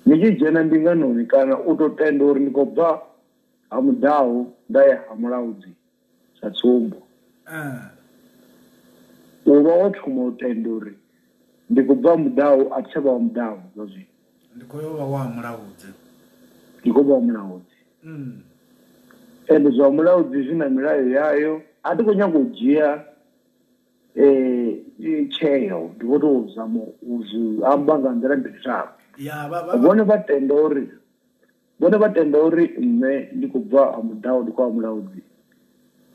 ni tshi dzhena mbinganoni kana u to tenda uri ndi khou bva ha mudaho nda ya ha mulaudzi sa tsumbo u vha wo thoma u tenda uri ndi khou bva mudaho a thi tsha vha wa mudaho zwa zwino ndi khou yo vha wa mulaudzi ende zwa mulaudzi zwi na milayo yayo a ti khou nyaga u dzhia tsheo ndi khou tou zama u zwi amba nga nḓila mbili vhone vha tenda uri nne ndi khou bva ha mudaho ndi khou ha mulaudzi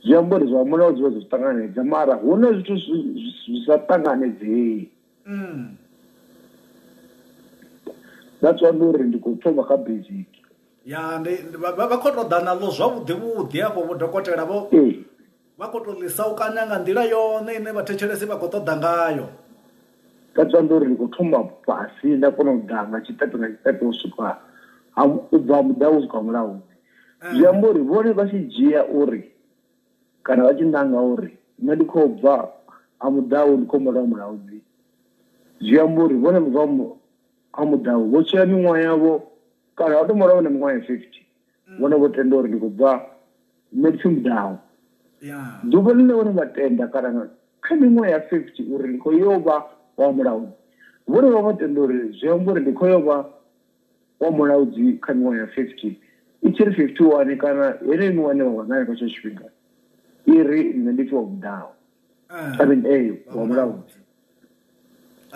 zwi amba uri zwa mulaudzi vha zwi ṱanganedza mara hu na zwithu zwi sa ṱanganedzei that's why uri ndi khou thoma kha basic vha khou tou ḓa naḽo zwavhuḓi afho vho dokotela vha khou tou ḽisaukanya nga nḓila yone ine vhathetshelesi vha khou ṱoḓa ngayo that's why uri ndi khou thoma fhasi nda kona u ḓa nga tshiṱepe u swika u bva mudaho u swika ha mulaudzi zwi amba uri vhone vha tshi dzhia uri kana vha tshi ṋanga uri nṋe ndi khou bva ha mudaho ndi khou mala mulaudzi zwi amba uri vhone bva ha mudaho vho tshila miṅwaha yavho kana vha to mala vhona miṅwaha ya 50 vhone vho tenda uri ndi khou bva nṋe ndi pfhi mudaho ḓuvha ḽine vhone vha tenda kana kha miṅwaha ya 50 uri ndi khou yo vha wa mulaudzi vhone vha vha tenda uri zwi amba uri ndi khou yo vha wa mulaudzi kha miṅwaha ya 50 i tshi ri 51 kana yeneyi miṅwaha vha nayo kha tsho tshifhinga iri nṋe ndi pfhi wa mudaho wa mulaudzi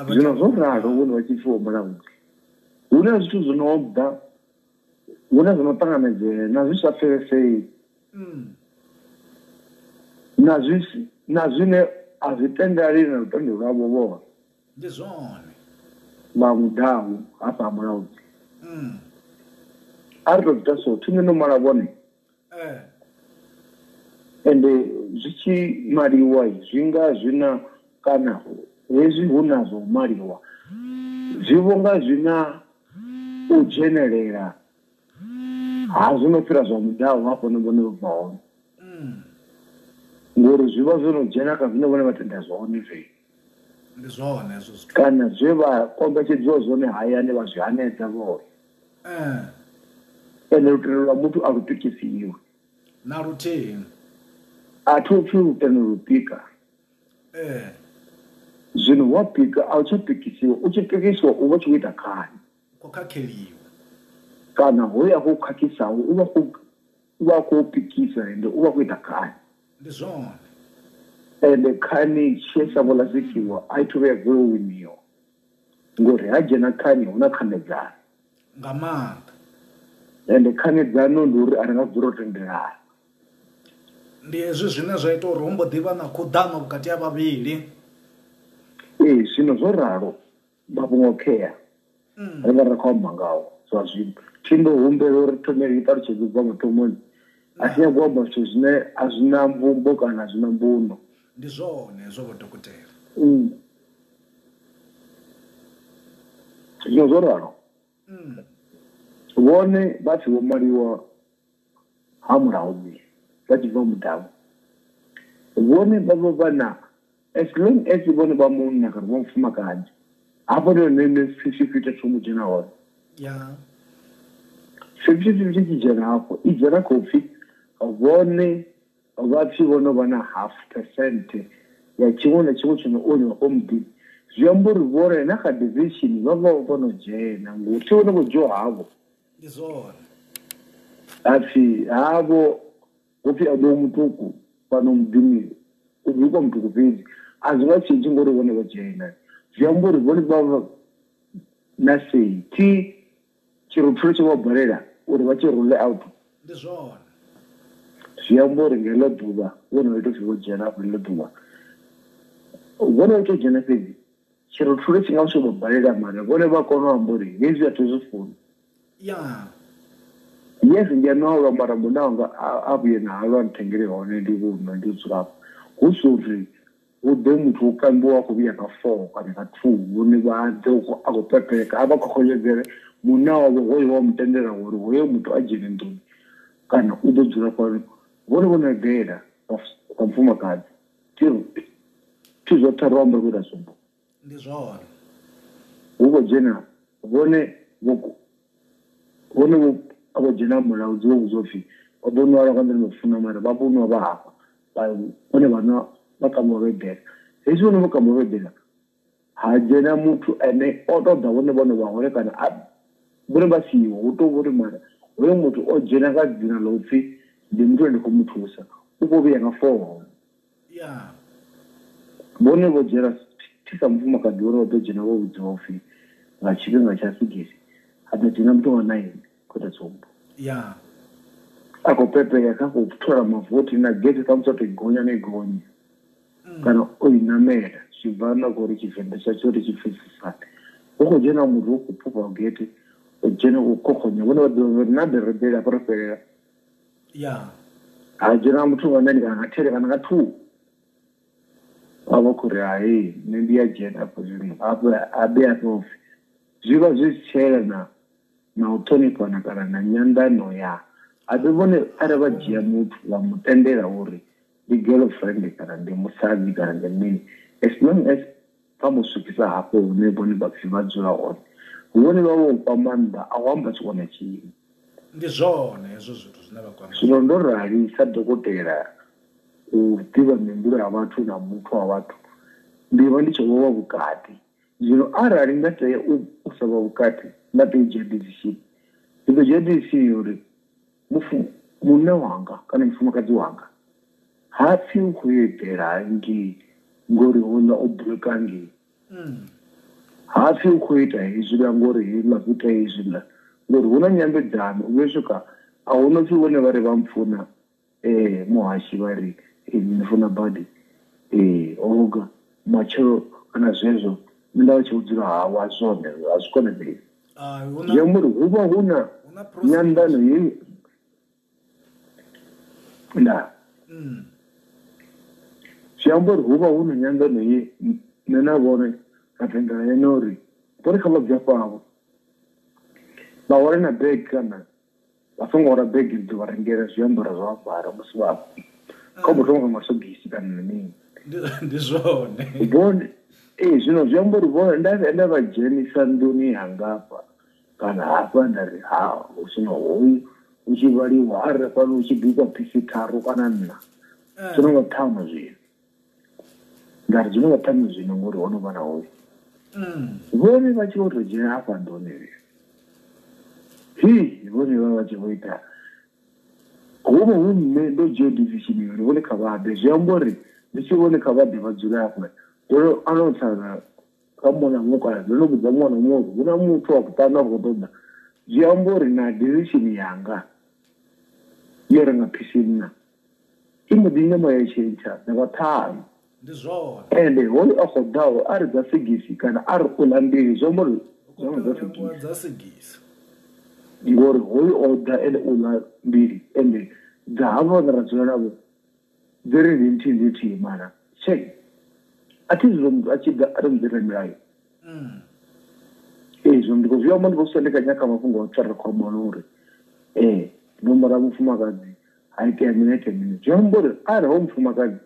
zwino zwo ralo vhone vha tshi pfhi wa mulaudzi hu na zwithu zwi no ḓa hu na zwi no ṱanganedzea na zwi sa pfesesei na zwine a zwi tendali na lutendo lwavho vhone ndi zwone vha mudaho hafha ha mulaudzi a ri tou zita so thunge no mala vhone ende zwi tshi maliwa zwi nga zwi na kana hezwi hu na zwo maliwa zwi vhonga zwi na u dzhenelela ha zwi no fhira zwa mudaho hafho no vhone vha hone ngori zwi vha zwo no dzhena kha zwine vhone vha tenda zwone zwe ndi zwone hezwo zwithu kana zwe vha kombetshedziwa zwone hayani vha zwi hanedza vhone ende lutendo lwa muthu a lu pikisiwe na luthihi a thi upfhi lutendo lupika zwino wa pika a u tsha pikisiwa u tshi pikisiwa u vha tshi khou ita khani khou khakheliwa kana hoya khou khakhisaho u vha khou pikisa ende u vha khou ita khani ndi zwone ende khani tshi shango ḽa sikiwa a i thu vhuya vho winiwa ngori ha dzhena khani hu na khanedzano nga maanḓa ende khanedzano ndi uri a ri nga dzula o tendelana ndi hezwi zwine zwa ita uri hu mbo ḓi vha na khuḓano vhukati ha vhavhili zwino zwo ralo mafhungo khea ri vha ri khou amba ngawo zwa zwino thi ndo humbela uri thomele i ṱalutshedze bva mathomoni a si nyago amba zwithu zwine a zwi na mvumbo kana a zwi na mbuno ndi zwone hezwo vho dokotela zwino zwo ralo vhone vha tshi vho maliwa ha mulaudzi vha tshi bva mudaho vhone vha vha na as long as vhone vha munna kana vha mufumakadzi hapo ndio nene 50-50 tumujina wao ya 50-50 kijana hapo ijana kofi avone avapfi vono vana 0.5% ya chimwe chino onyo omdi zviyambori vore na ka division vava vono jena nguti ono kujo havo ndizona ati havo kofi ado mutuku pano mdini ubiko mtuku pezi aziva chinji ngori vone vojena zviyambori vone vava nasei ti chirupfuro chevabharera uri vachirule out ndizona zviyambori ngelo dhuva vone vaitozvivojena kulo dhuva vone vaitojena pezi chirupfuro chingasvobabharera mari vone vakona vambori nezvi atozvifuna ya yes ndiyanowa marambo nawo abuye nawo antengere one ndikuno nditsurapo kusuri ude muthu ukambiwa kubuya ka 4 kana ka 2 une baade akupepeka abakhokhonyezere munawo hoyo wamtendera wori hoyo muthu ajene ndoni kana udodzura kwalo vone bhera kwamfuma kadi tizotarwamba kuda sombo ndizona uko jena vone abojena mulaudzi wokuzofi wabona wala kwandiri mufuna mara babona bahapa vone vana vakamuvhedhera hesi vone vakamuvhedhera hajena muthu ane otoda vone vahore kana vone vasiyiwa utovuri mara uyo muthu ojena kadzina lopfi ndi muthu ende kumuthusa ukoviya nga 4 ya vone vojera tisamufuma kadzi vone vatojena voudzi vofi nga chipinga cha 6 hatojena muthu wa 9 kuda tsombo ya akopepeka kakutora mavhoti nageti kamutotogonya negonya kana oinamera chibvana kuri chivhenda chacho ri chifisisana ukojena munhu wokupupa gete ojena kukokonya vone vadonadheredhera paroperera ya hajena muthu vanani kana katere kana ka2 avakuri hai nendiyajena apo zvino abe atofi zviva zvichera na utonipana kana na nyandano ya adivone ari vajiya muthu vamutendera uri ndi girlfriend kana ndi musadzi kana ndi mini as long as vamusvikisa hapo une vone vapfi vadzula one vone vavopa manda awamba chiona chii ndizvona hezvo zvithu zvine vakwama zvino ndorali sadhokotera kudiva mhemburo yavathu na muthu wavathu ndiva ndichovova vukati zvino arali ngataye usava vukati ngataye jedisini iko jedisini yuri muna wanga kana mufumakadzi wanga hafi ukuedhera ngi ngori una obuleka ngi hafi ukuita izvila ngori hilakuita izvila ngori una nyambedzano uyesvika aunochione vari vamufuna muhashi vari ndinofuna badi oga machero kana zvezvo ndava chiudzira hawa zvone hazvikonedzei yemuri huva huna nyandano yei nda zviyambori huva huna nyandano ye nenavone katendera yenori pori kavabva pavo vawari na bag kana vasongora bag ndivarengera zviyambora zvavabhara musi vavo kamutonga masogisi kana nenini ndizvone bone zvino zviyambori vone ndavajenisa ndoni hangapa kana hapa ndari usina hoyu uchivaliwa ari pano uchibikwa pisi 3 kana 4 zvinongatama zvino ngari zvinongatama zvino ngori wanovana hoyu vone vachivotojena apa ndonere vone vava vachivoita humo hume ndo jedivishini yori vone kavabe zviyambori ndichivone kavabe vadzura apwe oro anotsara kamona mukana ndinokudza mwana mwozo kuna muthu wakutana kutoda zviyambori na divishini yanga yerenga pisina imudine mayechencha navatano ndizvona ende hoyu akhodawo ari dzasigisi kana ari ulambiri zvambori dzasigisi ngori hoyu oda ende ulambiri ende dzahava varadzula navo dziri ndintinditii mana cheki atizvo achida ari mudzira milayo izvo ndiko zviyamba ndikusendeka nyaka mafungo atsvarira kwamonori nomara mufumakadzi aite minete mine zviyambori ariwo mufumakadzi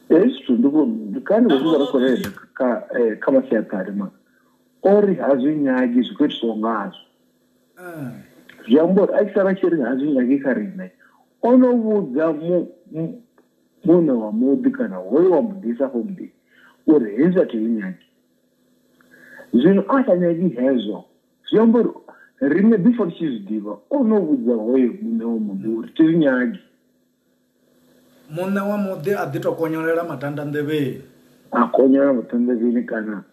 ezvizvo ndiko ndikani vasingarokorera kha masiaṱari ma ori ha zwi nyagi zwi khou itiswa ngazwo zwi amba uri a tshi sala tshi ri ha zwi nyagi kha riṋe o no vhudza muṋe wa muḓi kana hoyo wa muḓisa afho muḓi uri hezwi a thi zwi nyagi zwino a sa nyagi hezwo zwi amba uri riṋe before tshi zwi ḓivha o no vhudza hoyo muṋe wa muḓi uri thi zwi nyagi muṋe wa muḓi a ḓi tou konyolela matanda nḓevheni a konyolela matanda nḓevheni kana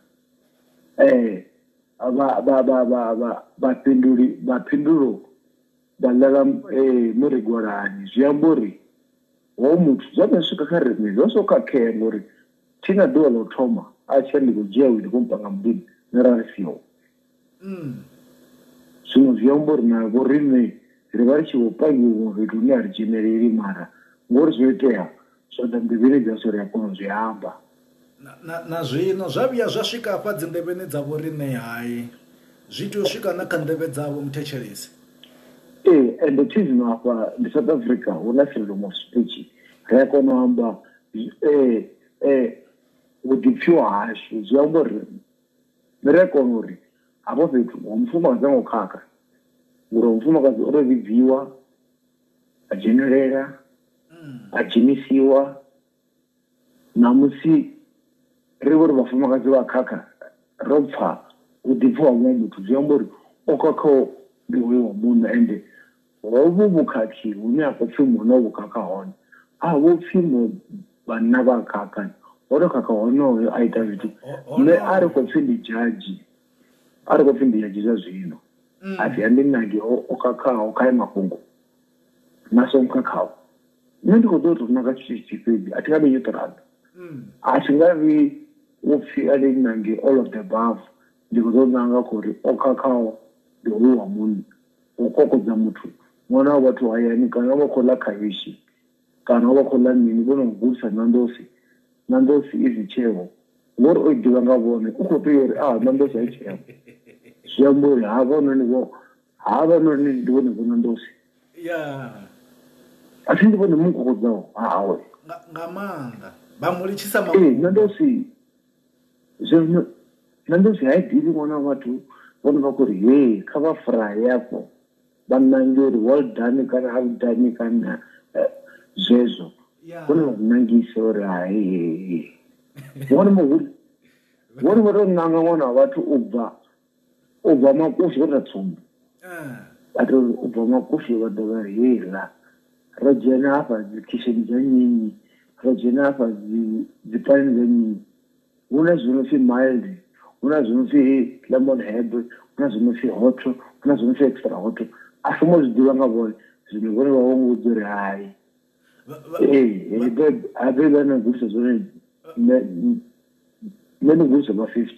vhaphindulo vha ḽala muregwalani zwi amba uri ho muthu zwono swika kha riṋe zwo so khakhea ngori thi na ḓuvha ḽa u thoma a tshi ndi khou dzhia wili khou mpanga muḓini ni ra ri siho zwino zwi amba uri na vho riṋe ri vha ri tshi vho pangiwa fhethu hune a ri dzheneleli mara ngori zwo itea zwa ḓa nḓevheni dzashu ri a kona u zwi amba na zwino zwa vhuya zwa swika hafha dzi nḓevheni dzavho riṋe hayi zwi tea u swika na kha nḓevhe dzavho muthetshelesi ende thi zwino hafha ndi South Africa hu na freedom of speech ri a kona u amba vhuḓipfiwa hashu zwi amba uri ri a kona uri hafho fhethu wa mufumakadzi a ngo khakha ngori wa mufumakadzi o tou vhibviwa a dzhenelela a dzhenisiwa na musi ri vhori vhafumakadzi vha khakha ro pfha vhuḓipfi wa muṅwe muthu zwi amba uri o khakhaho ndi hoyo wa muṋe ende hovhu vhukhakhi hune a khou pfhi muṋe o vhukhakha hone a vho pfhi vhanna vha khakha ho to khakha honoyo a ita zwithu nṋe a ri khou pfhi ndi dzhaji a ri khou pfhi ndi dzhaji zwa zwino a pfhi a ndi nagi o khakhaho kha ye mafhungo na songo khakhaho nṋe ndi khou ḓo tou naka tshithu fhedzi a thi nga vhi nyuṱiranda a thi nga vhi u pfhi a ndi nange all of the above ndi khou ḓo nanga khori o khakhaho ndi hoyu wa muṋe u kokodza muthu ṅwana wa vhathu hayani kana vha khou ḽa khavhishi kana vha khou ḽa mini vho no gudisa nandosi i si tsheo ngori o ḓivha nga vhone u khou tea uri nandosi a i tsheo zwi amba uri havhanoni ndi vhone vho nandosi a thi ndi vhone mu kokodzaho hawe nga maanḓa vha mu litshisa nandosi ha i ḓivhi ṅwana wa vhathu vhone vha khou ri kha vha furaye afho vha nange uri well done kana have done kana zwezwo vhone vha kunangise uri vhone vha tou nanga ṅwana wa vhathu u bva makushi vho ta tsumbo vha tou u bva makushi vha ḓo vha ḽa ro dzhena hafha dzi khishini dza nyinyi ro dzhena hafha dzi pani dza nyinyi hu na zwi no pfhi mild hu na zwi no pfhi lemon herb hu na zwi no pfhi hot hu na zwi no pfhi extra hot a songo zwi ḓivha nga vhone zwino vhone vha vho ngudza uri hayi habe na gudisa zwone nṋe ndi gudisa ma 50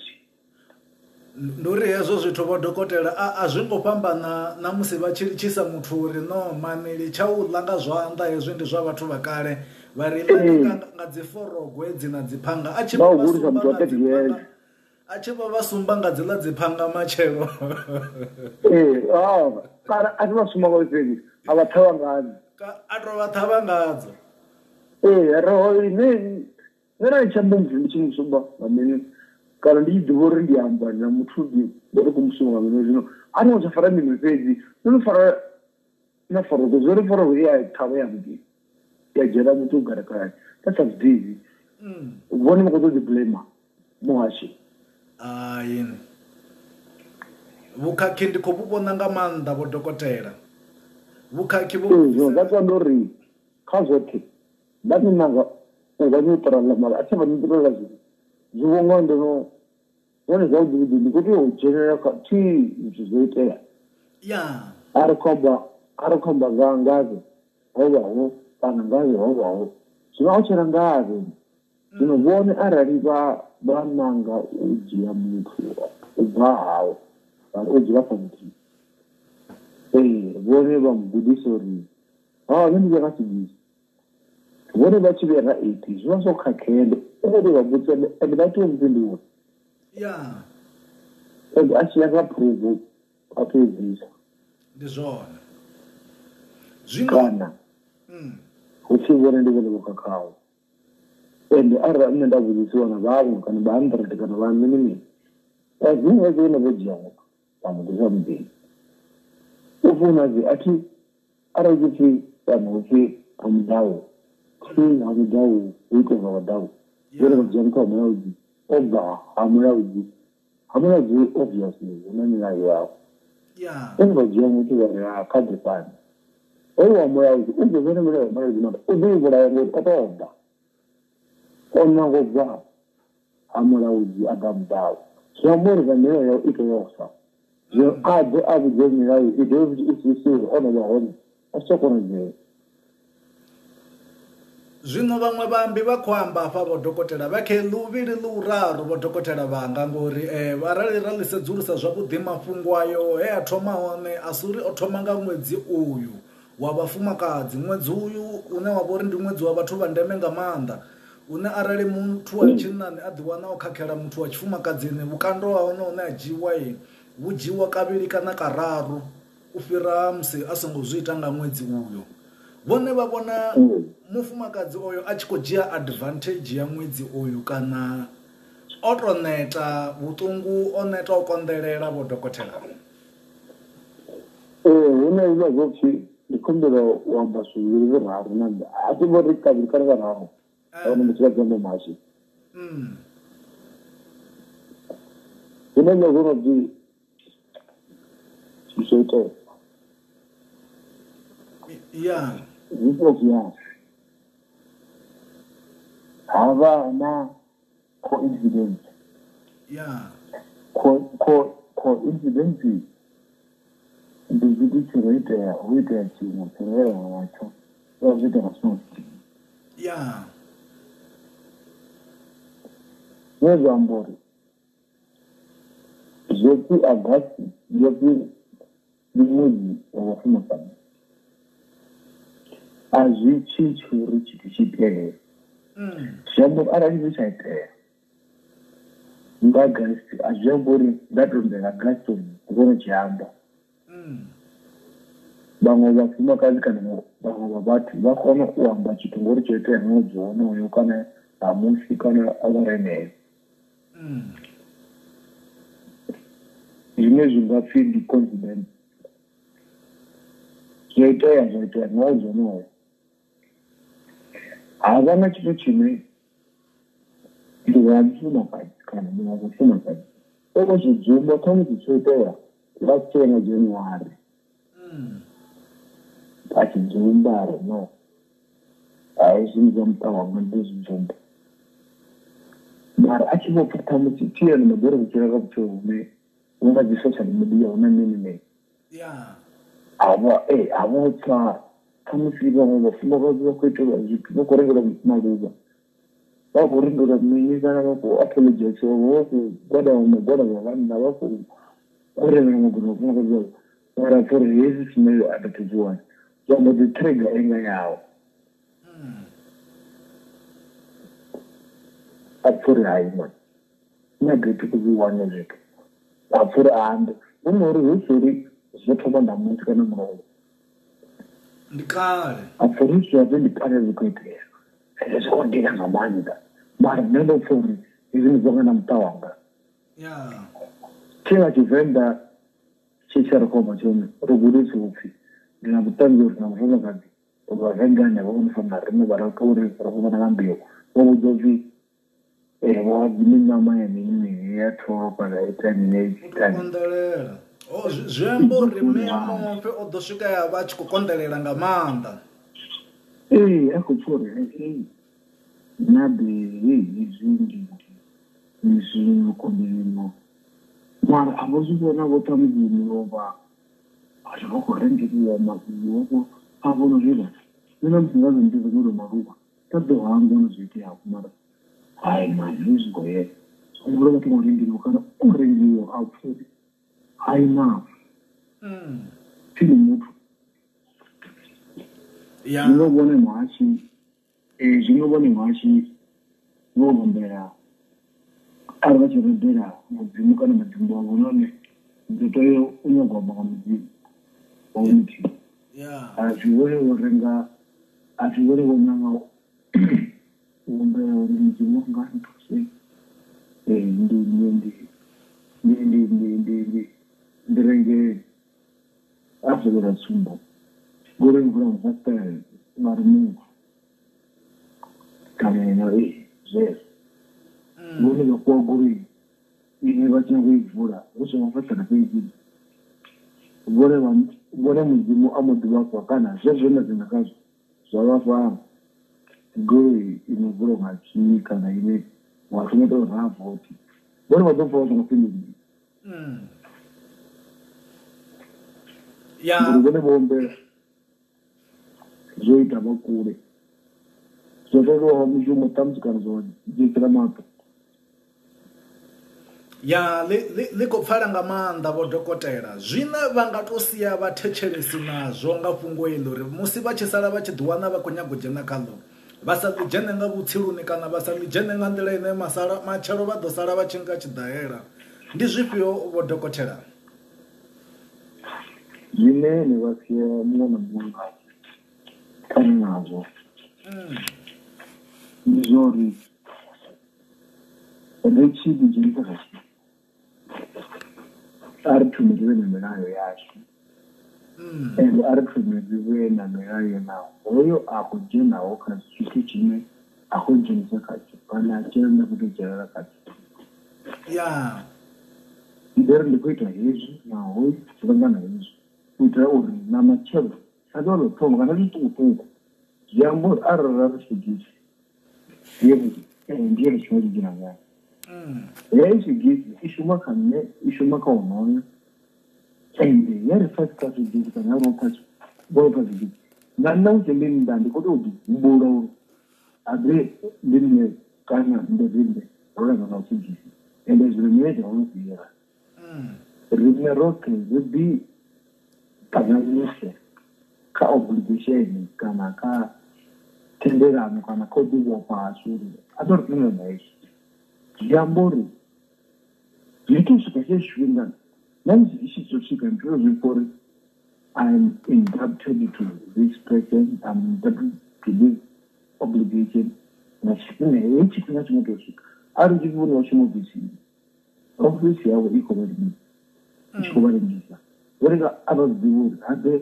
ndi uri hezwo zwithu vho dokotela a zwi ngo fhambana na musi vha tshi litshisa muthu uri no manili tsha u ḽa nga zwanḓa hezwi ndi zwa vhathu vha kale vha ri ḽa nga dzi forogwe hedzi na dzi phanga a tshi vha sumba nga dzi ḽa dzi phanga matshelo kana a thi vha sumba nga fhedzi a vha ṱhavha ngadzo a tou vha ṱhavha ngadzo nṋe na tshambo muthu ndi tshi musumba nga mini kana ndi tshi ḓivha uri ndi amba na muthu ndi ri khou musumba nga mini zwino a ni ngo tsha fara mini fhedzi no no fara na forogo zwo ri forogo i ya ṱhavha ya muḓi ya dzhena muthu u garakani that's a disease vhone vha khou ḓo dzi blama muhashi vhukhakhi ndi khou vhona nga maanḓa vho dokotela vhukhakhi zwa ṱanda uri kha zwoṱhe nda ni nanga u vha nyuṱirala mara a thi vha nyuṱirala zwino zwi vhonga ndono vhone zwavhuḓi ndi khou tea u dzhenelela kha zwithu zwo itea a ri khomba nga ngaze ho vhaho kana ngaze ho vhaho zwino a tshela ngaze zwino vhone arali vha nanga u dzhia muthu u bva hawe kana u dzula kha muthu vhone vha mu gudisa uri nṋe ndi vhuya nga sigisi vhone vha tshi vhuya nga 80 zwi vha zwo khakhea u khou tou vha vhudza ende vha tea u mupindula ende a tshi ya nga phuruvu a tou bvisa ndi zwone kana hu tshi vhone ndi vhone vho khakhaho ende ara nne nda vhudzisiwa na vhaṅwe kana vha 100 kana vha mini zwiṅwe zwine vho dzhia muthu vha mugudisa muḓini u funa zwi athi arali upfi kana upfi amudau si amudau uite zwa wadau zwine vha dzhia muthu wa mulaudzi o bva ha mulaudzi obviously una milayo yawo ende vha dzhia muthu vha ri ha kha ḓifani oyo wa mulaudzi u ḓo vhona milayo ya mulaudzi nata u ḓo i vhulaya ngori o tou bva o nango bva ha mulaudzi a ḓa mudau zwi amba uri nga nḓila yawu i tou yosa zwino a ḓe a vhudze milayo i ḓo isisiwe o no vha hone a si tsha konadzea. Zwino vhaṅwe vhambi vha khou amba afha vho dokotela vha khe luvhili luraru vho dokotela vhanga ngori arali ra ḽi sedzulusa zwavhuḓi mafhungo ayo he a thoma hone a si uri o thoma nga ṅwedzi uyu wa vhafumakadzi, ṅwedzi uyu une wa vha uri ndi ṅwedzi wa vhathu vha ndeme nga maanḓa une arali muthu wa tshinnani a ḓiwana o khakhela muthu wa tshifumakadzini vhukando ha hone hune a dzhiiwa vhu dzhiiwa kavhili kana kararu u fhira musi a songo zwi ita nga ṅwedzi uyo. Vhone vha vhona mufumakadzi oyo a tshi khou dzhia advantage ya ṅwedzi uyu kana o tou neta vhuṱungu o neta o konḓelela vho dokotela? Hune huna zwo pfhi ndi khumbela u amba zwivhili zwiraru na nṋe a thi vhori kavhili kana kararu ahone muthu a dzembe mashi hune nṋe zwo no pfhi zwo itea zwipo hava na coincidence coincidence ndi zwithu tsho itea hu itea tshiṅwe tshiṅwe natsho zwa zwi itea sosi zwe zwa amba uri zwo pfhi agasti zwo pfhi ndi ṅwedzi wa vhafumakadzi a zwi tshi tshuri tshithu tshi itee zwi amba uri arali zwi tsha itea nga agasti a zwi amba uri nda tondela agasti vhono tshi amba vhaṅwe vhafumakadzi kana vhaṅwe vha vhathu vha kona u amba tshithu ngori tsho itea ṅwedzi wonoyo kana namusi kana awara heneyo zwine zwi nga pfhi ndi coincidence zwo itea ṅwedzi wonoyo havha na tshithu tshine ndi wa mufumakadzi kana ndi wa mufumakadzi oko zwidzumba khamusi tsho itea last year nga January a tshidzumba no aizvimza muta wanga ndezvidzumba mara a tshi vho pfa khamusi tiyani magore kuchira ka vhutshilo hune unga dzi social media una mini avo pfa khamusi vhaṅwe vhafumakadzi vha khou itelwa zwithu vha khou rengelwa maluvha vha khou rengelwa mini kana vha khou apologisiwa vha khou gwada magwada vha vhanna vha khou rengela magwada vhafumakadzi vhavho mara for hezwi zwine a ḓo dziwani zwa mbo ḓi trigger enga yawo a pfuri hayi mani na geti kuziwanya zwithu a pfuri aambe vhone uri hu suri zwo thoma nda muthu kana muroho ndi kale a pfuri zwi ndi kale zwi khou itea zwi khou ndila nga maanḓa mara nṋe ndo pfa uri izwi ndi zonga na muṱa wanga tshila tshivenḓa tshe tsha ri khoma tshone ro gudisi upfhi ndi na vhuṱanzi uri na mufumakadzi vhavenḓani vha vhonifana riṋe vharaka uri ro vhona nga mbeu vho vhudza upfhi vha dzime ṋama ya mini ya thoro kana itani konḓelela zwi amba uri muyamopfe o ḓo swika ya vha tshi khou konḓelela nga maanḓa a khou pfa uri nabe hezwi ndi konḓelelo mara a vho zwi vhona vho ṱhamudzini vha a vha khou rengeliwa mafhungo a vhona zwila nṋe na musi nga zwinzhi zwori maluvha ta ḓo hangwa na zwi iteaho mara hayi mani zwi khou yela uri vhathu vha rengeliwa kana u rengiwa a pfuri hayi na thini muthu zwino vhone muhashi vho gombela ari vha tshi redela mudzimu kana madzimbo avho none ndo tea u nyagwa amba nga mudzimu wa muthihi a zwi vhone wo renga a zwi vhone wo nanga umbe uri mdzimu ngandose ndirenge azvera tsumbo gore mvura mvata marimungu kanena zvero gore gakuwa gore ine vachina kuivhura vozvamafatana kuivhura gore mudzimu amudhivakwa kana zvezvona zvinakazvo zvavafara gore inovhura machii kana ine watonotorhavhoti gore vatofawo zvinopindii ngurugone vombera zoita vakure zvototowa mushumo tamutsikana zvadzidzira mato ya ḽi khou pfala nga maanḓa vho dokotela zwine vha nga to sia vhathetshelesi nazwo nga fhungo iḽi uri musi vha tshi sala vha tshi ḓiwana vha khou nyaga u dzhena khaḽo vha sa ḽi dzhene nga vhutsiluni kana vha sa ḽi dzhene nga nḓila ine matshelo vha ḓo sala vha tshi nga tshiḓahela ndi zwifhio vho dokotela zwine ni vha sia muṅwe na muṅwe kana nazwo ndi zwori ri tshi ḓidzhenisa kha tshi a ri thumeliwe na milayo yashu ende a ri thumeliwe na milayo yenaho hoyo a khou dzhenaho kha tshithu tshine a khou dzhenisa khatsho kana a tshenda khou tou dzhenelela khatsho ya ndi ri ndi khou ita hezwi na hoyu tshifhinga na hezwi u itela uri na matshelo a ḓo ḽo thoma kana zwiṱukuṱuku zwi amba uri arali ra ri swigisi ndiye ri tshimo dzhena ngayo heyi swigisi i shuma kha nṋe i shuma kha honoyo ende ya ri fasi kha swigisi kana ya vhopha swigisi na nṋe musi ndi nnḓa ndi khou tou ḓihumbula uri abe ndi nṋe kana ndedinde ro lenga nga swigisi ende zwino miṅwedzi ho no fhira riṋe roṱhe ri ḓi ṱanganyise kha obligation kana kha thendelano kana kha u ḓivhofha hashu uri a ḓo ri ṱangana na hezwi zwi amba uri zwi tou swika tshe tshifhinga na musi i tshi tou swika ndi tou zwi pfha uri I'm indebted to this person, I'm indebted to this obligation na tshifhinga heyi tshifhinga tshi ngo tou swika a ri tshi vhoni wa shuma ofisini ofisi yawe i khou vha lengisa uri a vha ḓivhi uri habe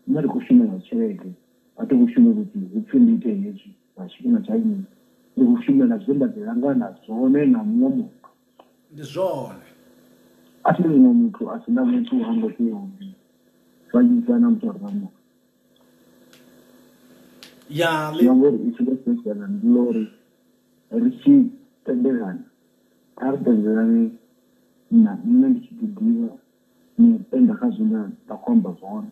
nṋe ri khou shumela tshelede a tou khou shumela kuti hu pfhi ndi ite hezwi nga tshifhinga tsha nnyi ndi khou shumela zwe nda ḓilangana zwone na muṅwe muthu ndi zwone a si muṅwe muthu a si na muthu ha ngo tea u fanyisa na muthu a re na muthu ya amba uri i tshi khou sesela ndi ḽa uri ri tshi tendelana a ri tendelani na nṋe ndi tshi ḓiḓivha ni tenda kha zwine nda khou amba zwone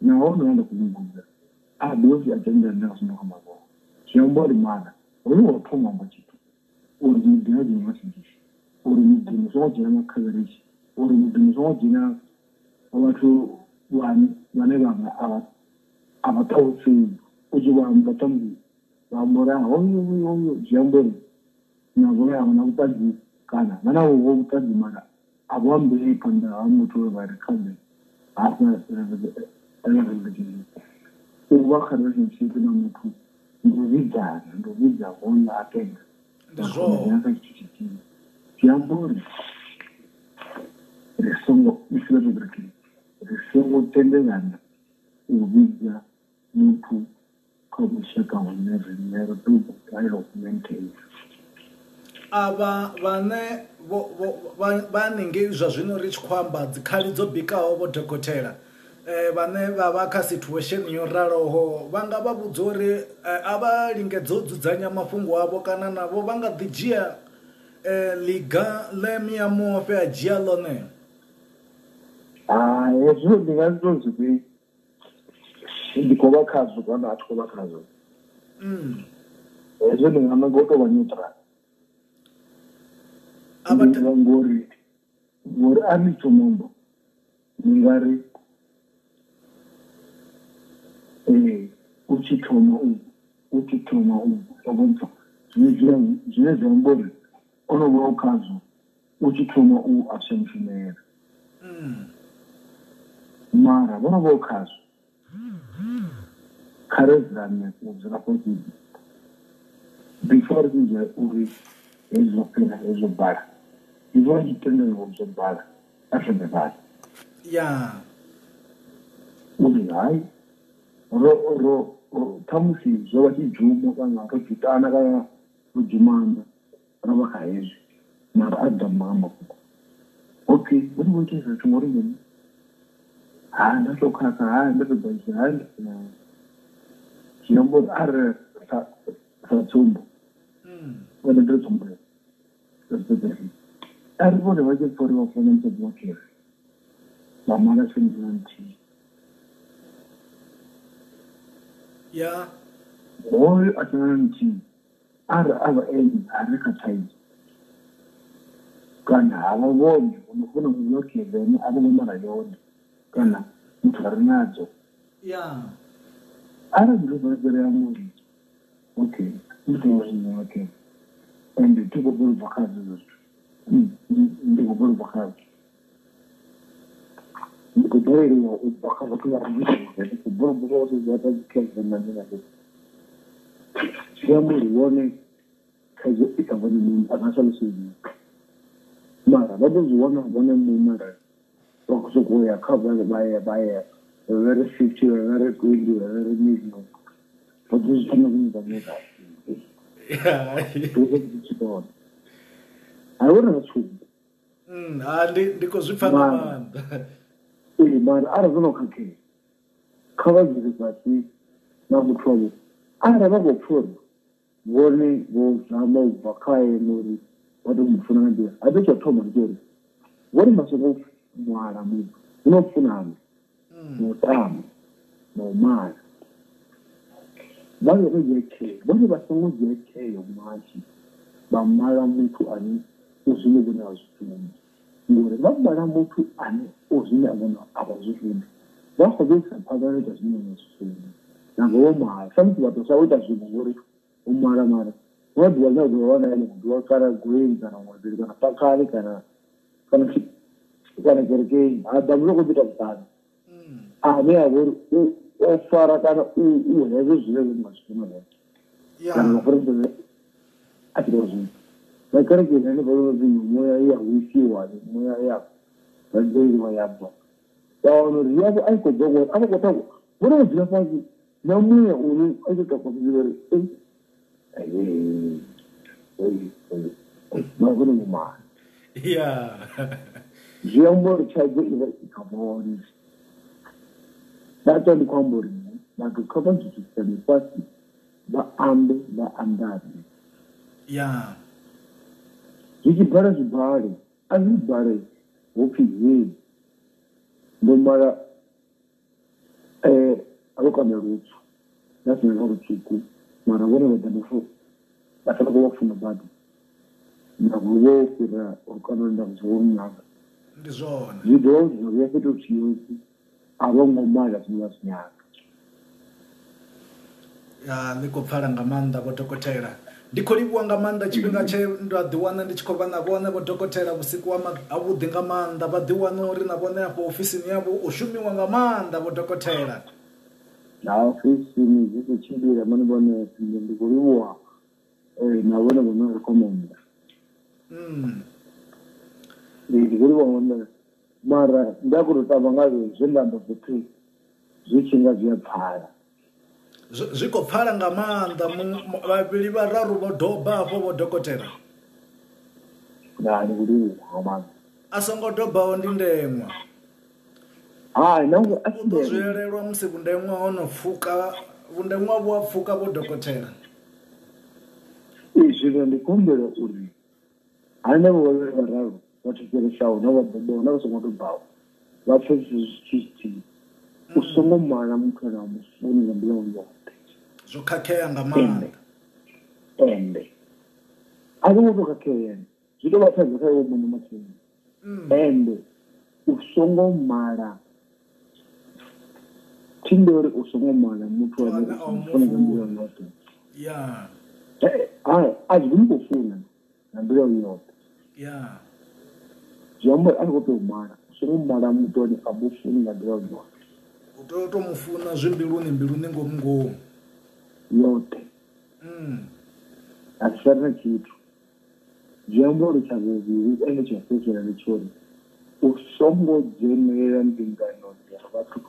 nahone nda khou muvhudza a dovhi a tendelana kha zwine nda khou amba zwone zwi amba uri mara hoyu wa u thoma amba tshithu uri muḓini a dzhena masingisi uri muḓini songo dzhena makhaveresi uri muḓini songo dzhena vhathu vhane vhanga a vha ṱalusei u tshi vha amba tambula vha amba uri hoyu zwi amba uri navho yavho na vhuṱanzi kana na navho vho vhuṱanzi mara a vho ambei phanḓa ha muthu uri vha ri khaze hasa u vha kha relationship na muthu ndi u vhidzana ndi u vhidza hoyo a tenda ndi zwone kha tshithu tshithihi zwi amba uri ri songo ri songo tendelana u vhidza muthu kha vhushaka hune riṋe ro tou vhugalela u maintain avha vhane vha haningei zwa zwino ri tshi khou amba dzikhali dzo bikaho vho dokotela vhane vha vha kha situation yo raloho vha nga vha vhudza uri a vha lingedza u dzudzanya mafhungo avho kana navho vha nga ḓi dzhia ḽiga ḽe miamofe a dzhia ḽone hezwo ndi nga zwi tou zwifhio ndi khou vha khazwo kana a thi khou vha khazwo hezwo ndi nga nanga u tou vha neutral ngori a ni thomombo ni nga ri u tshi thoma u obontsha zwine zwa amba uri o no vha u khazwo u tshi thoma u a tshi mshumela mara vho no vha u khazwo kha ri dzulane u dzula fhasi before nje uri ezobhala before ngitendele ngokuzobhala afendebhala ya uri hayi ro thamusi zoba tijumo kana rojutana kana rojumanda raba khaezi mara adamama okay uri ngokuza tumori ngene ndatokhaka hayi ndatobaisa hayi chinombo are satsumbo wena ndotsumbo ari vone vachipfori vafana mutobokera vamala sendivanti ya hoyo atinanti ari ava eni ari kataiji kana havavoni unofuna kunokezeni ari nemara yone kana muthu ari nadzo ya ari ndozvaperera muri okay ndozvinhu okay ende tikoburu vakazi zvitu ndikoburu vakazi ndikobereriwa ubvakazi kuvarivizvi kuburu vakazi zvatazikezananina zviyamurione kazo ikavani munhu akasalusizvi mara vatozviona vone mumara vakuzogoya kava baya very 50 very 20 very million vatozvifana kunyika nyika ndozvichikona aiona vatsvuku ndiko zvipfana manda mara arazvinokakei kavadziri pasi namutwavo ara vagopfuura vone vozama ubva kaenori vatomufuna ndira hatochathoma nditori vone masoko mwana munhu unopfunana notama nomara vave vejekeyo vone vasangojekeyo machi vamala muthu ane uzvine vone havazvifuni ngori vabala muthu ane uzvine avona havazvifuni vakhovesa pavanoita zvine vazvifuni nangovomara samuti vatosaoita zvinhu ngori umara mara wadhiwanaudhiwanaene kuti wakara gwei kana mwaziri kana pakare kana kerekei adamuzokupita kutano ane avori ofara kana uhezo zvive zvemazvifuna kana mafurenze atiro zvinhu vakerekei nevaovinhu moya iyahwisiwa moya ya vandoiriwa yabva vaonori yavo aikobvakwa avakotako vone kudzira pasi namuya unu aitotakwakuiveri makune mumana ya zviyambori chadzo iva ikavaonisa data ndikwambori vantu kavadzikisane pasi vaambe vaandane ya zvichibhara zvibhare azvibhare hopi hei ndomara avokana rutsu nasinaa rutsvuku mara vone vadhanofo vataka vafuna bado navovofira ukanoenda kuzoonaka ndizvona zvidhoo zvino vyaketochiyosi avangomara zvinovasinyaka ya ndikopfala nga maanḓa vhodokotela ndikho livhuwa nga maanḓa tshifhinga tshe nda ḓiwana ndi tshi khou vha na vhone vhodokotela vhusiku havhuḓi nga maanḓa vha ḓiwana uri na vhone afho ofisini yavho u shumiwa nga maanḓa vhodokotela na ofisini zvichichimbira mani vone ndikoliwa na vone vone rekomenda ndikoliwa vone mara ndakutotava ngazvo zvendamba kuti zvichinga zviyapfala zwikho pfala nga maanḓa vhavhili vararu vho doba hafho vhodokotela ndikoliwa nga maanḓa a songo dobaho ndi ndeṅwa hayi nangu u ḓo zwielelwa musi vundeṅwa ho no pfuka vundeṅwa vhu a pfuka vhodokotela izvino ndikumbira uri hanavo vaviri vararu vatekereshawo navadobawo navasongo dobawo vapfesise zvichiitii usongomala muthu kana mufuni nga mbila yote zwo khakhea nga maanḓa ende azingotokhakhea zvitovatadza kaiwo munhu matini ende usongomala tindori usongomala muthu anefuni nga mbila yote ya azvingofuna nga mbila yote ya zviamba arikotomala usongomala muthu ane amufuni nga mbila yote utotomufuna zvimbiluni ngomu ngomu yote atisarina chitu zviambori chaveviri ende chapedzera nechori usongodzemera mbingano dzavatu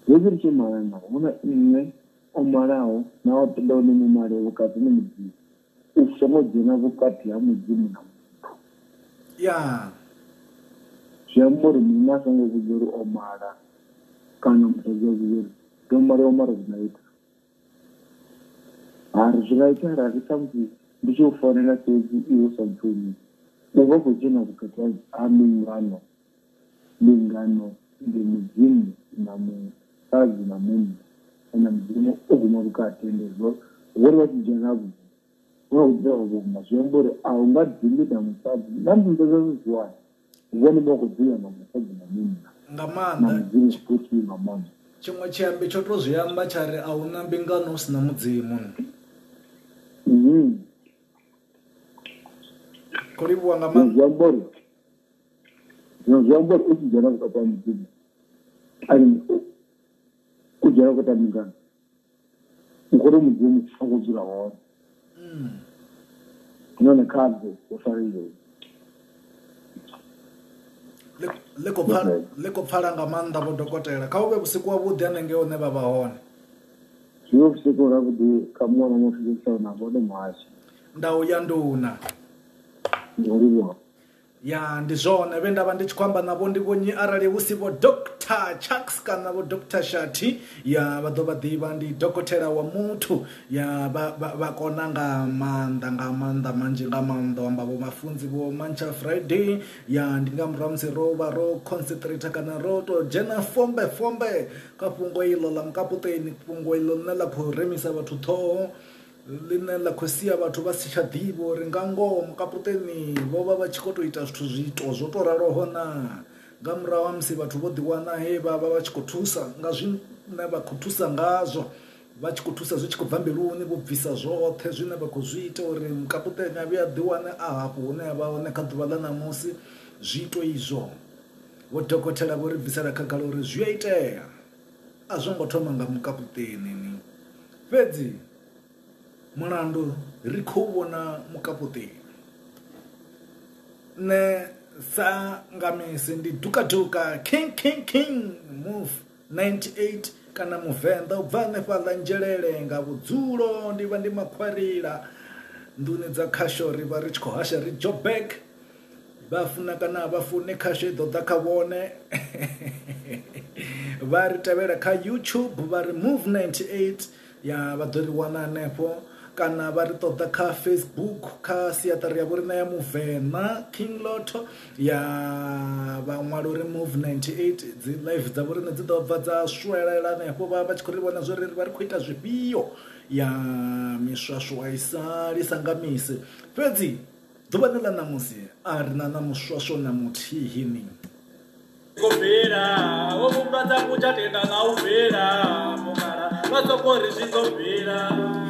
veviri chemharana una imwe omarawo nawapindawo nemumari vukati nemudzimu usongodzena vukati hamudzimu namuntu ya zviambori mina songokuzori omara kana mutadzakuzori omara zvinoita hari zvikaita rakita kuti ndichofanira seku iwo samtoni uva kuchena kukati amingano mingano ndemudzimu namukadzi namunhu kana mudzimu oguma kukati endezvo vori vachijana kuti unokudzavakuma zviambori aungadzimbi namukadzi namundozazviziwani uvone makudziya namukadzi namunhu namudzimu kuti mamwana chimwe chiyambi chotozviyamba chari auna mbingano usina mudzimu kuriwa ngamaziambori uchijana kukata mudzimu ani kujana kukata mbingano ukore mudzimu akuzvira waona none kadze ufarire lekopfala nga maanḓa vho dokotela kha uvhe vhusiku wavhuḓi anenge one vha vha hone zvive vhusiku ravhuḓi kamwana muthu zvisauna vode muhashi ndau ya nduna ndoliwa ya ndi zwone vhe ndavha ndi tshi khou amba navho ndi vhonyi arali hu si vho Dr. Chucks kana vho Dr. Shati ya vha ḓo vha ḓivha ndi dokotela wa muthu ya vha kona nga maanḓa manzhi nga maanḓa amba vho mafunzi vho Mancha Friday ya ndi nga murahu musi ro vha ro concentrate kana ro to dzhena fombe kha fhungo iḽo ḽa mukaputeni fhungo iḽo ḽine ḽa khou remisa vhathu ṱhoho line ḽa khou sia vhathu vha si tsha ḓivha uri nga ngoho mukaputeni vho vha vha tshi khou tou ita zwithu zwiito zwo to raloho na nga murahu ha musi vhathu vho ḓiwana he vha vha tshi khou thusa nga zwine vha khou thusa ngazwo vha tshi khou thusa zwi tshi khou bva mbiluni vho bvisa zwoṱhe zwine vha khou zwi ita uri mukaputeni a vhuya ḓiwane a hafho hune a vha hone kha ḓuvha ḽa ṋamusi zwiito izwo vho dokotela vho ri bvisela khagala uri zwi a itea a zwo ngo thoma nga mukaputeni ni fhedzi mulandu ri khou vhona mukaputeni ne sa nga misi ndi dukaduka king move 98 kana muvenḓa u bva hanefhaḽa nzhelele nga vhudzulo ndi vha ndi makhwarila nduni dza khasho ri vha ri tshi khou hasha ri Joburg vha funa kana vha fune khasho i ḓo ḓa kha vhone vha ri tevhela kha YouTube vha ri move 98 ya vha ḓo ri wana hanefho kana vha ri ṱoḓa kha Facebook kha siaṱari ya vhorina ya Muvenḓa King Lotto ya vha ṅwala uri move 98 dzi live dza vhorina dzi ḓo bva dza swelela hanefho vha tshi khou ri vhona zwori vha ri khou ita zwifhio ya miswaswo a isa lisa nga misi fhedzi ḓuvha ḽa ṋamusi a ri na muswaswo na muthihi ni Gobera, o mumbaza kuchatenda na uvera, mukara, vasokori zvitobvera.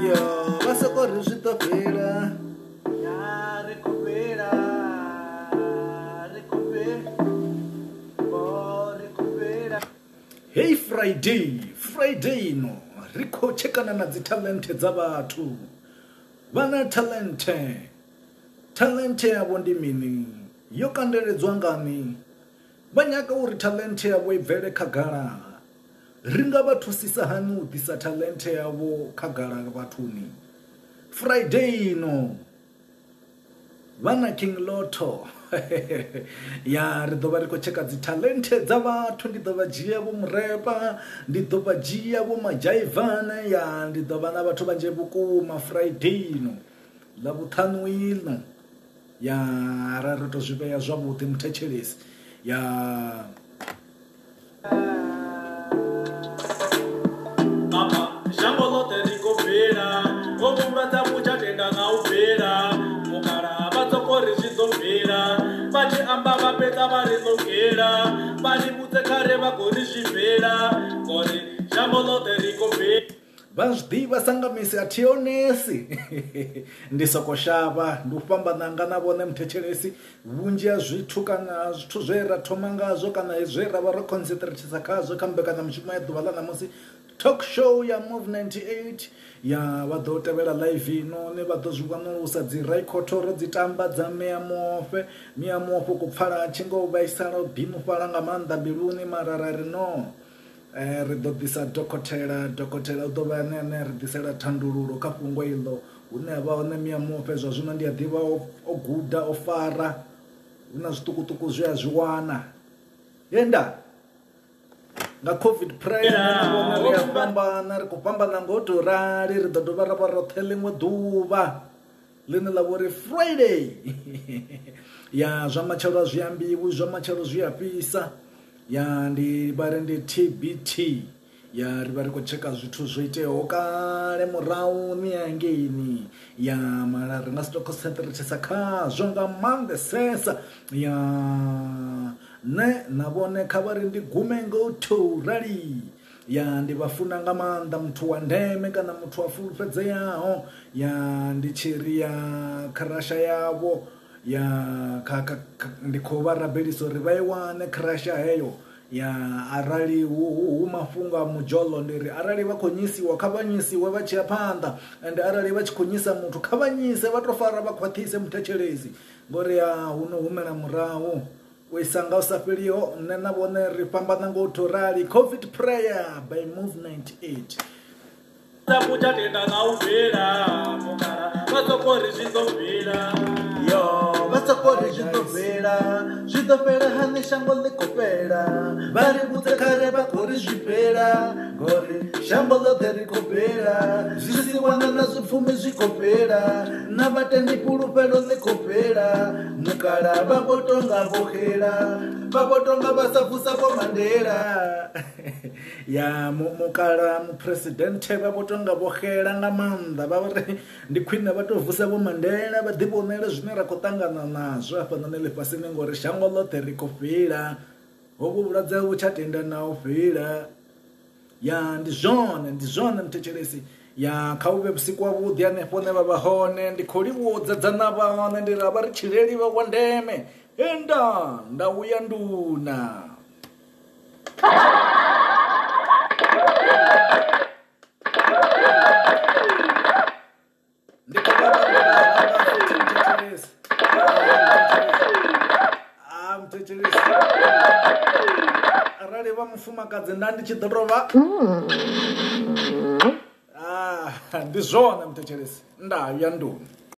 Yo, vasokori zvitobvera. Ya recupera, recupera. Hey Friday no, rikho chekana na dzi talente dza vhathu. Vana talente yavo ndi mini? Yo kandeledzwa ngani? Vanyaka uri talente yavo ibvele khagala ri nga vha thusisa hani u ḓisa talente yavo khagala vhathuni Friday no vana King Lotto ya ri ḓo vha ri khou tsheka dzi talente dza vhathu ndi ḓo vha dzhia vho murepa ndi ḓo vha dzhia vho majaivane ya ndi ḓo vha na vhathu vhanzhi vhukuma Friday no ḽa vhuṱhanu iḽo ya ra ri to zwi vhea zwavhuḓi muthetshelesi ya Mama, shango lote rigobvera, o mumbaza kuchatenda na uvera, mukara, vasokori zvitobvera, vachiamba vapedza varizogera, vanibudze kare vagori zvibvera, kori shango lote rigobvera. vazvidiva sangamisi ationesi ndi soko shavha ndi u fhambananga na vhone muthetshelesi vhunzhi ha zwithu kana zwithu zwe ra thoma ngazwo kana zwe ra vha ro concentratisa khazwo kha mbekanyamushumo ya ḓuvha ḽa ṋamusi talk show ya Move 98 ya vha ḓo tevhela live inoni vha ḓo zwi wanulusa dzi rekhotoro dzi tamba dza Mia Mofe ku pfala tshi ngo vhaisala bimu fhala nga maanḓa mbiluni mara ri no ri ḓo ḓisa dokotela u ḓo vha ane ri ḓisela thandululo kha fhungo iḽo hune ha vha hone Mia Mofe zwa zwino ndi a ḓivha o guda o fara hu na zwiṱukuṱuku zwi a zwi wana yenda nga COVID prayer ri a fhambana ri khou fhambana ngo to rali ri ḓo dovha ra vha roṱhe ḽiṅwe ḓuvha ḽine ḽa vhori Friday ya zwa matshelo zwi ambiwa zwa matshelo zwi a fhisa ya ndi vhari ndi TBT ya ri vha ri khou tsheka zwithu zwo iteaho kale murahu ni hangeini ya mara ri nga si tou concentrate khazwo nga maanḓesesa ya ne na vhone kha vha ri ndi gume ngo to rali ya ndi vhafuna nga maanḓa muthu wa ndeme kana muthu wa fulufhedzeaho ya ndi tshiri ya kharasha yavho ya ndi khou vha rabelisa uri vha i wane kharasha heyo ya arali hu mafhungo a mudzholo ndiri arali vha khou nyisiwa kha vha nyisiwe vha tshi ya phanḓa ende arali vha tshi khou nyisa muthu kha vha nyise vha tou fara vha khwaṱhise muthetshelesi ngori ya hu no humela murahu u isa nga u sa fheliho nne na vhone ri fhambana ngo to rali COVID prayer by Move 98 Sapucha tenda na uvela mukara vatsokori zvizobvira yo vatsokori zvitopera hani shango likopera vari vudze kare vakori zvipera ngori shango ḽoṱhe rikopera zvisiwana na zvipfumi zvikopera na vatendi pulufhelo ḽikopera mukala vavotonga voxela vavotonga vasabvusa vo Mandela ya mukala mupresidente vavotonga voxela nga maanḓa vha ri ndi khwine vha tou vusa vo Mandela vha ḓivhonele zwine ra khou ṱangana nazwo hafhanoni ḽifhasini ngori shango ḽoṱhe ri khou fhila hovhu vhulwadze vhu tsha tenda na u fhila ya ndi zwone mthetshelesi ya kha u vhe vhusiku wavhuḓi hanefho hune vha vha hone ndi khou livhuwa dzedzana vhane ndi ra vha ri tshileli vha wa ndeme enda ndau ya nduna ndi mthetshelesi arali vha mufumakadzi nda ndi tshi ḓo tou vha ndi zwone mthetshelesi ndau ya nduna